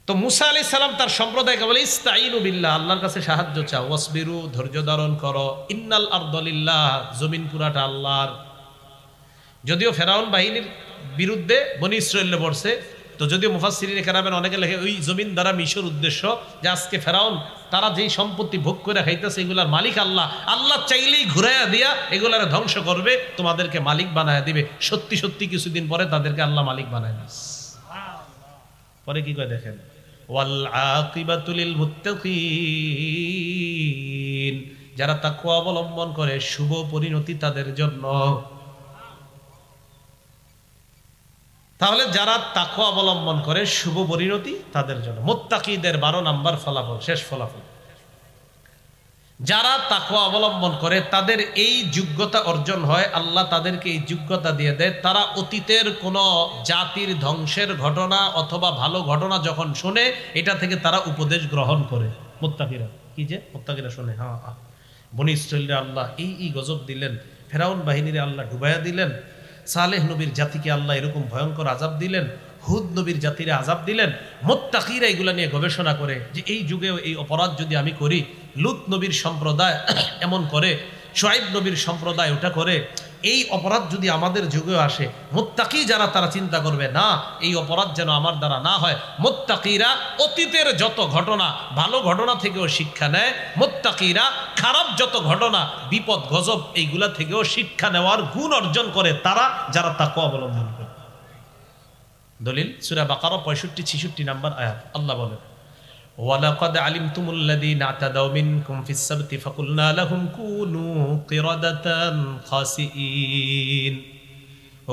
তো মূসা আলাইহিস সালাম তার সম্প্রদায়কে বলে ইসতাঈনু বিল্লাহ, আল্লাহর কাছে সাহায্য চাও। ওয়াসবিরু, ধৈর্য ধারণ করো। ইন্নাল আরদা লিল্লাহ, জমিন পুরাটা আল্লাহর। যদিও ফেরাউন বাহিনীর বিরুদ্ধে বনি ইসরাঈল পড়ছে, তো যদিও মুফাসসিরিনে কেরামের অনেকে লেখে ওই জমিন দ্বারা মিশর উদ্দেশ্য, যে আজকে ফেরাউন তারা যেই সম্পত্তি ভোগ করে খাইতেছে এগুলার মালিক আল্লাহ, আল্লাহ চাইলেই ঘুরাইয়া দিয়া এগুলার ধ্বংস করবে, তোমাদেরকে মালিক বানায় দিবে। সত্যি সত্যি কিছুদিন পরে তাদেরকে আল্লাহ মালিক বানায় দিবে। পরে কি কয় দেখেন, ওয়াল আকিবাতু লিল মুত্তাকিন, যারা তাকওয়া অবলম্বন করে শুভ পরিণতি তাদের জন্য। তাহলে যারা তাকওয়া অবলম্বন করে শুভ পরিণতি তাদের জন্য। মুত্তাকিদের 12 নাম্বার ফলাফল, শেষ ফলাফল, যারা তাকওয়া অবলম্বন করে তাদের এই যোগ্যতা অর্জন হয়, আল্লাহ তাদেরকে এই যোগ্যতা দিয়ে দেয়। তারা অতীতের কোনো জাতির ধ্বংসের ঘটনা অথবা ভালো ঘটনা যখন শুনে, এটা থেকে তারা উপদেশ গ্রহণ করে। মুত্তাকিরা কি যে মুত্তাকিরা শুনে, হ্যাঁ বনি ইসরাঈলরে আল্লাহ এই গজব দিলেন, ফেরাউন বাহিনীরে আল্লাহ ডুবাইয়া দিলেন, সালেহ নবীর জাতিকে আল্লাহ এরকম ভয়ঙ্কর আযাব দিলেন, হুদ নবীর জাতিরে আযাব দিলেন। মুত্তাকিরা এগুলা নিয়ে গবেষণা করে যে এই যুগেও এই অপরাধ যদি আমি করি, লূত নবীর সম্প্রদায় এমন করে, শুআইব নবীর সম্প্রদায় ওটা করে, এই অপরাধ যদি আমাদের যুগেও আসে, মুত্তাকি যারা তারা চিন্তা করবে না এই অপরাধ যেন আমার দ্বারা না হয়। মুত্তাকিরা অতীতের যত ঘটনা, ভালো ঘটনা থেকেও শিক্ষা নেয়। মুত্তাকিরা খারাপ যত ঘটনা, বিপদ গজব, এইগুলা থেকেও শিক্ষা নেওয়ার গুণ অর্জন করে তারা, যারা তাকওয়া অবলম্বন করে। দলিল সূরা বাকারা 65-66 নাম্বার আয়াত, আল্লাহ বলেন ওয়ালাকাদ আলিমতুমুল্লাযীনা আতাদাউ মিনকুম ফিস সাবতি ফাকুলনা লাহুম কুনু কিরাদাতান খাসিইন,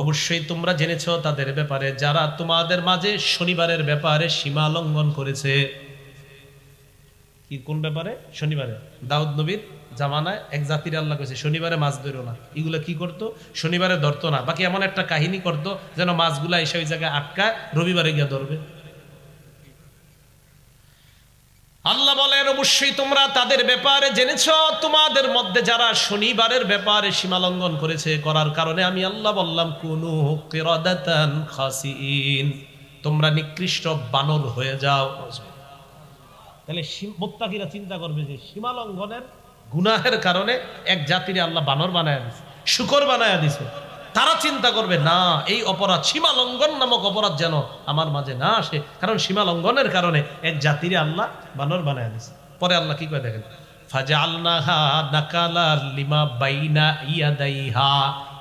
অবশ্যই তোমরা জেনেছো তাদের ব্যাপারে যারা তোমাদের মাঝে শনিবারের ব্যাপারে সীমা লঙ্ঘন করেছে। কি কোন ব্যাপারে? শনিবারে। দাউদ নবীর জামানায় এক জাতির আল্লাহ কইছে শনিবারে মাছ ধরো না। এগুলো কি করতো? শনিবারে ধরতো না, বাকি এমন একটা কাহিনী করতো যেন মাছগুলা এসে ওই জায়গায় আটকায়, রবিবারে গিয়া ধরবে। আল্লাহ বলেন অবশ্যই তোমরা তাদের ব্যাপারে জেনেছো, তোমাদের মধ্যে যারা শনিবারের ব্যাপারে সীমা লঙ্ঘন করেছে, করার কারণে আমি আল্লাহ বললাম কুনু কিরাদাতান খাসিইন, তোমরা নিকৃষ্ট বানর হয়ে যাও। তাহলে মুত্তাকিরা চিন্তা করবে যে সীমা লঙ্ঘনের গুনাহের কারণে এক জাতিরে আল্লাহ বানর বানায়া দিছে, শুকর বানায়া দিছে। তারা চিন্তা করবে না, এই অপরাধ সীমা লঙ্ঘন নামক অপরাধ যেন আমার মাঝে না আসে, কারণ সীমা লঙ্ঘনের কারণে এক জাতিরে আল্লাহ বানর বানায়া দিছে। পরে আল্লাহ কি করে দেখেন, ফাজআলনাহা নাকালা লিমা বাইনা ইয়াদাইহা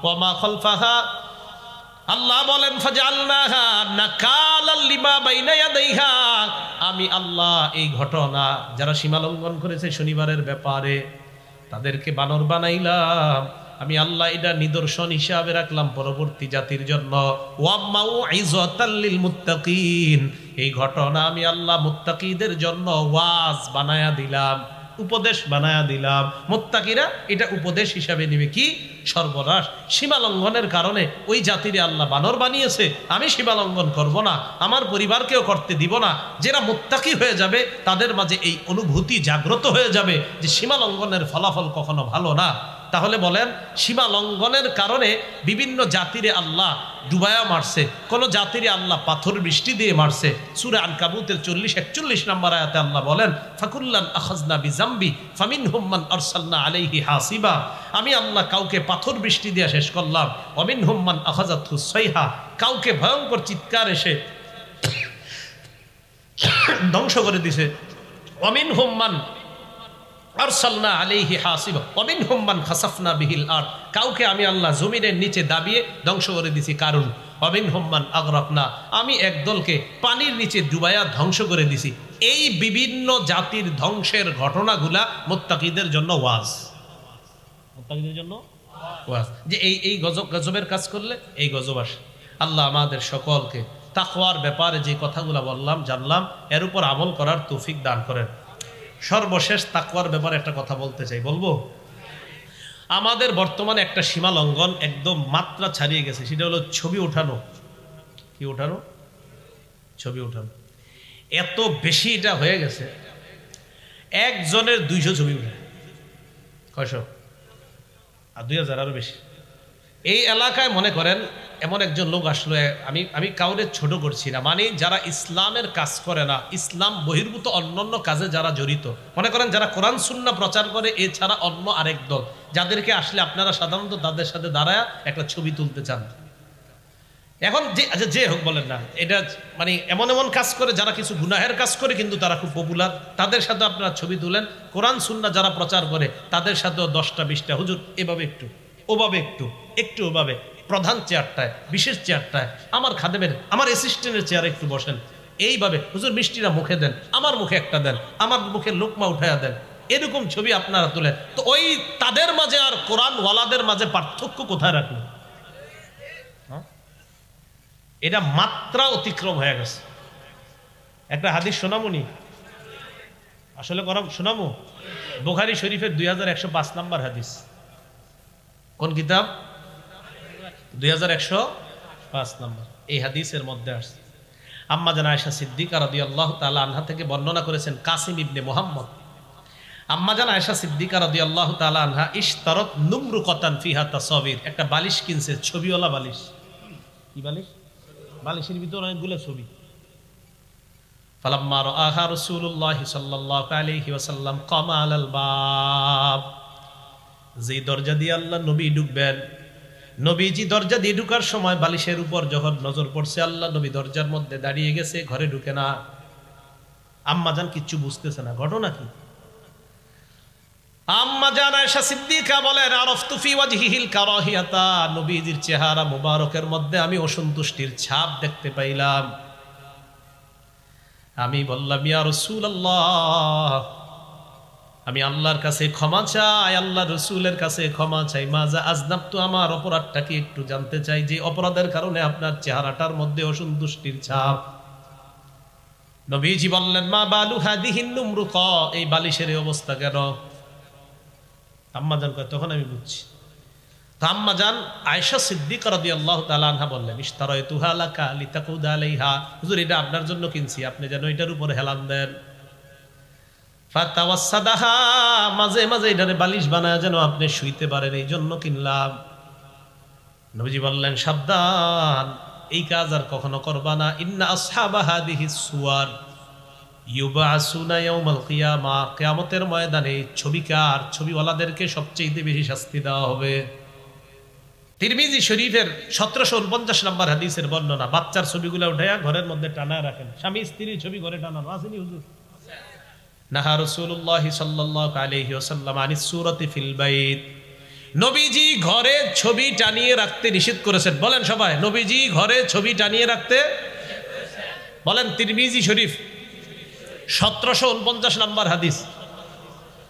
ওয়া মা খালফাহা। আল্লাহ বলেন ফাজআলনাহা নাকালা লিমা বাইনা ইয়াদাইহা, আমি আল্লাহ এই ঘটনা যারা সীমা লঙ্ঘন করেছে শনিবারের ব্যাপারে তাদেরকে বানর বানাইলাম, আমি আল্লাহ এটা নিদর্শন হিসাবে রাখলাম পরবর্তী জাতির জন্য। ওয়া মাউইযাতাল লিল মুত্তাকিন, এই ঘটনা আমি আল্লাহ মুত্তাকিদের জন্য ওয়াজ বানায়া দিলাম, উপদেশ বানায়া দিলাম। মুত্তাকিরা এটা উপদেশ হিসাবে নিবে। কি সর্বনাশ, সীমা লঙ্ঘনের কারণে ওই জাতিরে আল্লাহ বানর বানিয়েছে, আমি সীমা লঙ্ঘন করব না, আমার পরিবারকেও করতে দিব না। যারা মুত্তাকি হয়ে যাবে তাদের মাঝে এই অনুভূতি জাগ্রত হয়ে যাবে যে সীমা লঙ্ঘনের ফলাফল কখনো ভালো না। তাহলে বলেন, সীমা লঙ্ঘনের কারণে বিভিন্ন জাতিরে আল্লাহ ডুবায়া মারছে, কোন জাতিরে আল্লাহ পাথর বৃষ্টি দিয়ে মারছে। সূরা আনকাবুতের 40-41 নম্বর আয়াতে আল্লাহ বলেন ফাকুল্লান আখাযনা বিযামবি ফামিনহুম মান আরসালনা আলাইহি হাসিবা, আমি আল্লাহ কাউকে পাথর বৃষ্টি দিয়ে শেষ করলাম। ওয়া মিনহুম মান আখাযাতহু সাইহা, কাউকে ভয়ঙ্কর চিৎকার এসে ধ্বংস করে দিছে। ওয়া মিনহুম মান আরসালনা আলাইহি হাসিবা ওয়া মিনহুম মান খাসাফনা বিহিল আরদ, কাউকে আমি আল্লাহ জমিনের নিচে দাবিয়ে ধ্বংস করে দিছি। কারণ ওয়া মিনহুম মান আগরাকনা, আমি একদলকে পানির নিচে ডুবায়া ধ্বংস করে দিছি। এই বিভিন্ন জাতির ধ্বংসের ঘটনাগুলা মুত্তাকিদের জন্য ওয়াজ, মুত্তাকিদের জন্য ওয়াজ, যে এই গজবের কাজ করলে এই গজব আসে। আল্লাহ আমাদের সকলকে তাকওয়ার ব্যাপারে যে কথাগুলো বললাম জানলাম এর উপর আমল করার তৌফিক দান করেন। সর্বশেষ তাকওয়ার ব্যাপারে একটা কথা বলতে চাই, বলবো? আমাদের বর্তমানে একটা সীমা লঙ্ঘন একদম মাত্রা ছাড়িয়ে গেছে, সেটা হলো ছবি ওঠানো। কি ওঠানো? ছবি ওঠানো। এত বেশি এটা হয়ে গেছে, একজনের 200 ছবি উঠে। কয়শো? আর 2000 আরো বেশি। এই এলাকায় মনে করেন এমন একজন লোক আসলো, আমি কাউরে ছোট করছি না, মানে যারা ইসলামের কাজ করে না, ইসলাম বহির্ভূত অন্যান্য কাজে যারা জড়িত, মনে করেন যারা কোরআন সুন্নাহ প্রচার করে এছাড়া অন্য আরেক দল, যাদেরকে আসলে আপনারা সাধারণত তাদের সাথে দাঁড়ায় একটা ছবি তুলতে চান। এখন যে হোক বলেন না, এটা মানে এমন এমন কাজ করে যারা কিছু গুনাহের কাজ করে কিন্তু তারা খুব পপুলার, তাদের সাথে আপনারা ছবি তুলেন। কোরআন সুন্নাহ যারা প্রচার করে তাদের সাথেও 10টা 20টা হুজুর এভাবে একটু ওভাবে একটু ওভাবে, প্রধান চেয়ারটায় বিশেষ চেয়ারটায় আমার খাদেমের আমার অ্যাসিস্ট্যান্টের চেয়ারে একটু বসেন, এইভাবে হুজুর মিষ্টিটা মুখে দেন, আমার মুখে একটা দেন, আমার মুখে লোকমা উঠাইয়া দেন, এরকম ছবি আপনারা তুলেন। তো ওই তাদের মাঝে আর কোরআন ওয়ালাদের মাঝে পার্থক্য কোথায় রাখলেন? এটা মাত্রা অতিক্রম হয়ে গেছে। একটা হাদিস শোনামুনি, আসলে শোনামু, বুখারী শরীফের 2105 নম্বর হাদিস। কোন কিতাব? 2105 নম্বর। এই হাদিসের মধ্যে আসছে আম্মা জান আয়েশা সিদ্দিকা রাদিয়াল্লাহু তাআলা আনহা থেকে বর্ণনা করেছেন কাসিম ইবনে মুহাম্মদ। আম্মা জান আয়েশা সিদ্দিকা রাদিয়াল্লাহু তাআলা আনহা ইশতারাত নুমরুকাতান ফিহা তাসাবির, একটা বালিশ কিনছে, ছবিওয়ালা বালিশ। কি বালিশ? বালিশের ভিতর অনেকগুলো ছবি। ফালাম্মা রাআহা রাসূলুল্লাহ সাল্লাল্লাহু আলাইহি ওয়াসাল্লাম কামা আলাল বাব, যে দরজা দিয়ে আল্লাহ নবী ঢুকবেন, নবীজি দরজা দিয়ে ঢুকার সময় বালিশের উপর যখন নজর পড়ছে, আল্লাহ নবী দরজার মধ্যে দাঁড়িয়ে গেছে, ঘরে ঢুকে না। আম্মা জান কিচ্ছু বুঝতেছে না, ঘটনা কি? আম্মা জান আয়েশা সিদ্দিকা বলেন আরাফতু ফি ওয়াজহিহিল কারাহিয়াতা, নবীজির চেহারা মুবারকের মধ্যে আমি অসন্তুষ্টির ছাপ দেখতে পাইলাম। আমি বললাম ইয়া রাসূলুল্লাহ, আমি আল্লাহর কাছে ক্ষমা চাই, আল্লাহ রসুলের কাছে ক্ষমা চাই। মাজা আজনাবতু, আমার অপরাধটা কি একটু জানতে চাই, যে অপরাধের কারণে আপনার চেহারাটার মধ্যে অসন্তুষ্টির ছাপ। নবীজি বললেন মা বালু হাদিহিন নুমরুকা, এই বালিশের অবস্থা কেন? আম্মা জান কয় তখন আমি বুঝছি। তো আম্মা জান আয়েশা সিদ্দিকা রাদিয়াল্লাহু তাআলা আনহা বললেন ইশতারাইতুহা লাকা লিতাকুদা আলাইহা, হুজুর এটা আপনার জন্য কিনছি, আপনি যেন এটার উপরে হেলান দেন। ফাতাওয়াসাদাহা, মাঝে মাঝে এটারে বালিশ বানায় যেন আপনি শুইতে পারেন, এই জন্য কিনলাম। নবীজি বললেন সাবধান, এই কাজ আর কখনো করবা না। ইন্না আসহাবা হাদিহিস সুওয়ার ইউবাসুনা ইয়াউমাল কিয়ামা, কিয়ামতের ময়দানে ছবিকার ছবিওয়ালাদেরকে সবচেয়ে বেশি শাস্তি দেওয়া হবে। তিরমিজি শরীফের 1749 নম্বর হাদিসের বর্ণনা। বাচ্চার ছবিগুলো উঠায়া ঘরের মধ্যে টানা রাখেন, স্বামী স্ত্রীর ছবি ঘরে টানানো আসেনি হুজুর? নাহা রাসূলুল্লাহ সাল্লাল্লাহু আলাইহি ওয়াসাল্লাম আনিস সূরাতি ফিল বাইত, নবীজি ঘরে ছবি টানিয়ে রাখতে নিষেধ করেছেন। বলেন সবাই, নবীজি ঘরে ছবি টানিয়ে রাখতে বলেন। তিরমিজি শরীফ 1749 নম্বর হাদিস।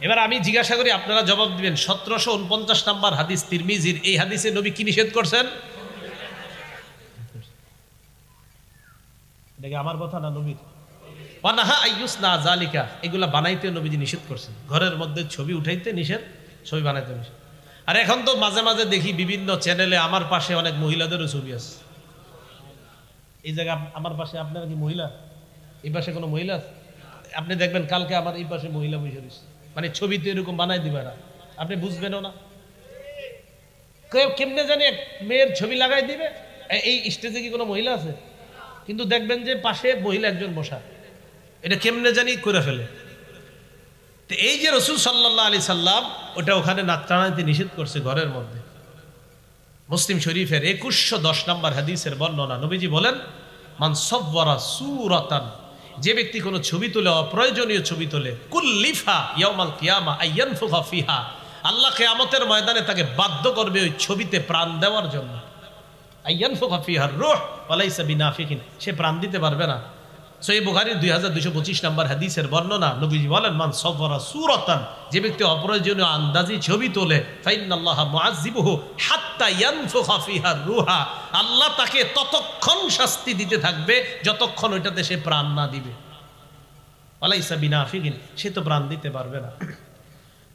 এবার আমি জিজ্ঞাসা করি, আপনারা জবাব দিবেন। 1749 নম্বর হাদিস তিরমিজির, এই হাদিসে নবী কি নিষেধ করছেন? এটা কি আমার কথা না নবীর? ওয়ানাহা আইয়ুসনা যালিকা, এগুলা বানাইতে নবীজি নিষেধ করছেন। ঘরের মধ্যে ছবি উঠাইতে নিষেধ, ছবি বানাইতে নিষেধ। আর এখন তো মাঝে মাঝে দেখি বিভিন্ন চ্যানেলে আমার পাশে অনেক মহিলাদেরও ছবি আছে। এই জায়গা আমার পাশে, আপনারা কি মহিলা? এই পাশে কোনো মহিলা আছে? আপনি দেখবেন কালকে আমার এই পাশে মহিলা বসে রয়েছে, মানে ছবি তো এরকম বানাই দিবে না, আপনি বুঝবেনও না। কেমনে জানি এক মেয়ের ছবি লাগাই দিবে। এই স্টেজে কি কোনো মহিলা আছে? কিন্তু দেখবেন যে পাশে মহিলা একজন বসা, এটা কেমনে জানি করে ফেলে। তো এই যে রাসূল সাল্লাল্লাহু আলাইহি সাল্লাম ওটা ওখানে নাচ টানাইতে নিষেধ করছে ঘরের মধ্যে। মুসলিম শরীফের 2110 নম্বর হাদিসের বর্ণনা। নবীজি বলেন, মান সাওয়ারা সূরাতান, যে ব্যক্তি কোনো ছবি তোলে, অপ্রয়োজনীয় ছবি তোলে, কুল্লিফা ইয়াউমাল কিয়ামা আইয়ানফুখা ফিহা, আল্লাহ কিয়ামতের ময়দানে তাকে বাধ্য করবে ওই ছবিতে প্রাণ দেওয়ার জন্য। আইয়ানফুখা ফিহা রূহ ওয়ালাইসা বিনাফিকিন, সে প্রাণ দিতে পারবে না। সহিহ বুখারীর 2225 নম্বর হাদিসের বর্ণনা। নবীজি বলেন, মান সাওয়ারা সূরাতান, যে ব্যক্তি অপ্রয়োজনীয় আন্দাজি ছবি তোলে, ফাইন্নাল্লাহা মুআযযিবুহু হাত্তা ইয়ানফুখা ফিহা রূহা, আল্লাহ তাকে ততক্ষণ শাস্তি দিতে থাকবে যতক্ষণ ওইটাতে সে প্রাণ না দিবে। ওয়ালাইসা বিনাফিকিন, সে তো প্রাণ দিতে পারবে না।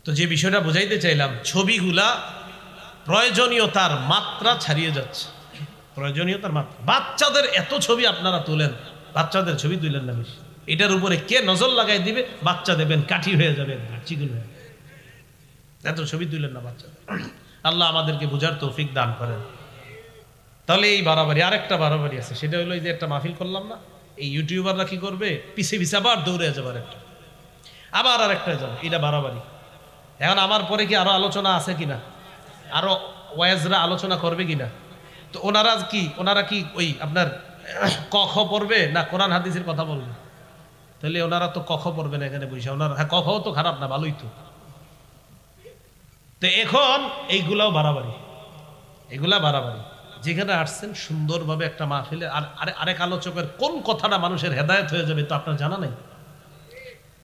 তো যে বিষয়টা বোঝাইতে চাইলাম, ছবিগুলা প্রয়োজনীয়তার মাত্রা ছাড়িয়ে যাচ্ছে। প্রয়োজনীয়তার মাত্রা, বাচ্চাদের এত ছবি আপনারা তোলেন, বাচ্চাদের ছবি তুলেন না বেশি। এটার উপরে কে নজর লাগাই দিবে, বাচ্চা দেবেন কাঠি হয়ে যাবে, চিকুন হয়ে। এত ছবি তুলেন না বাচ্চাদের। আল্লাহ আমাদেরকে বুঝার তৌফিক দান করেন। তাহলে এই বাড়াবাড়ি, আরেকটা বাড়াবাড়ি আছে, সেটা হলো এই যে একটা মাহফিল করলাম না, এই ইউটিউবাররা কি করবে, পিছে পিছে আবার দৌড়ে যাবার একটা, আবার আরেকটা যাবে, এটা বাড়াবাড়ি। এখন আমার পরে কি আরো আলোচনা আছে কিনা, আরো ওয়াইজরা আলোচনা করবে কিনা? তো ওনারা কি ওই আপনার ক খ পড়বে না কোরআন হাদিসের কথা বলবে? তাহলে ওনারা তো ক খ পড়বে না এখানে বসে। ওনারা, হ্যাঁ ক খ তো খারাপ না, ভালোই তো। তো এখন এইগুলাও বাড়াবাড়ি, এগুলা বাড়াবাড়ি। যেখানে আসছেন সুন্দরভাবে একটা মাহফিলে, আর আরেক আলোচকের কোন কথাটা মানুষের হেদায়েত হয়ে যাবে তো আপনার জানা নাই।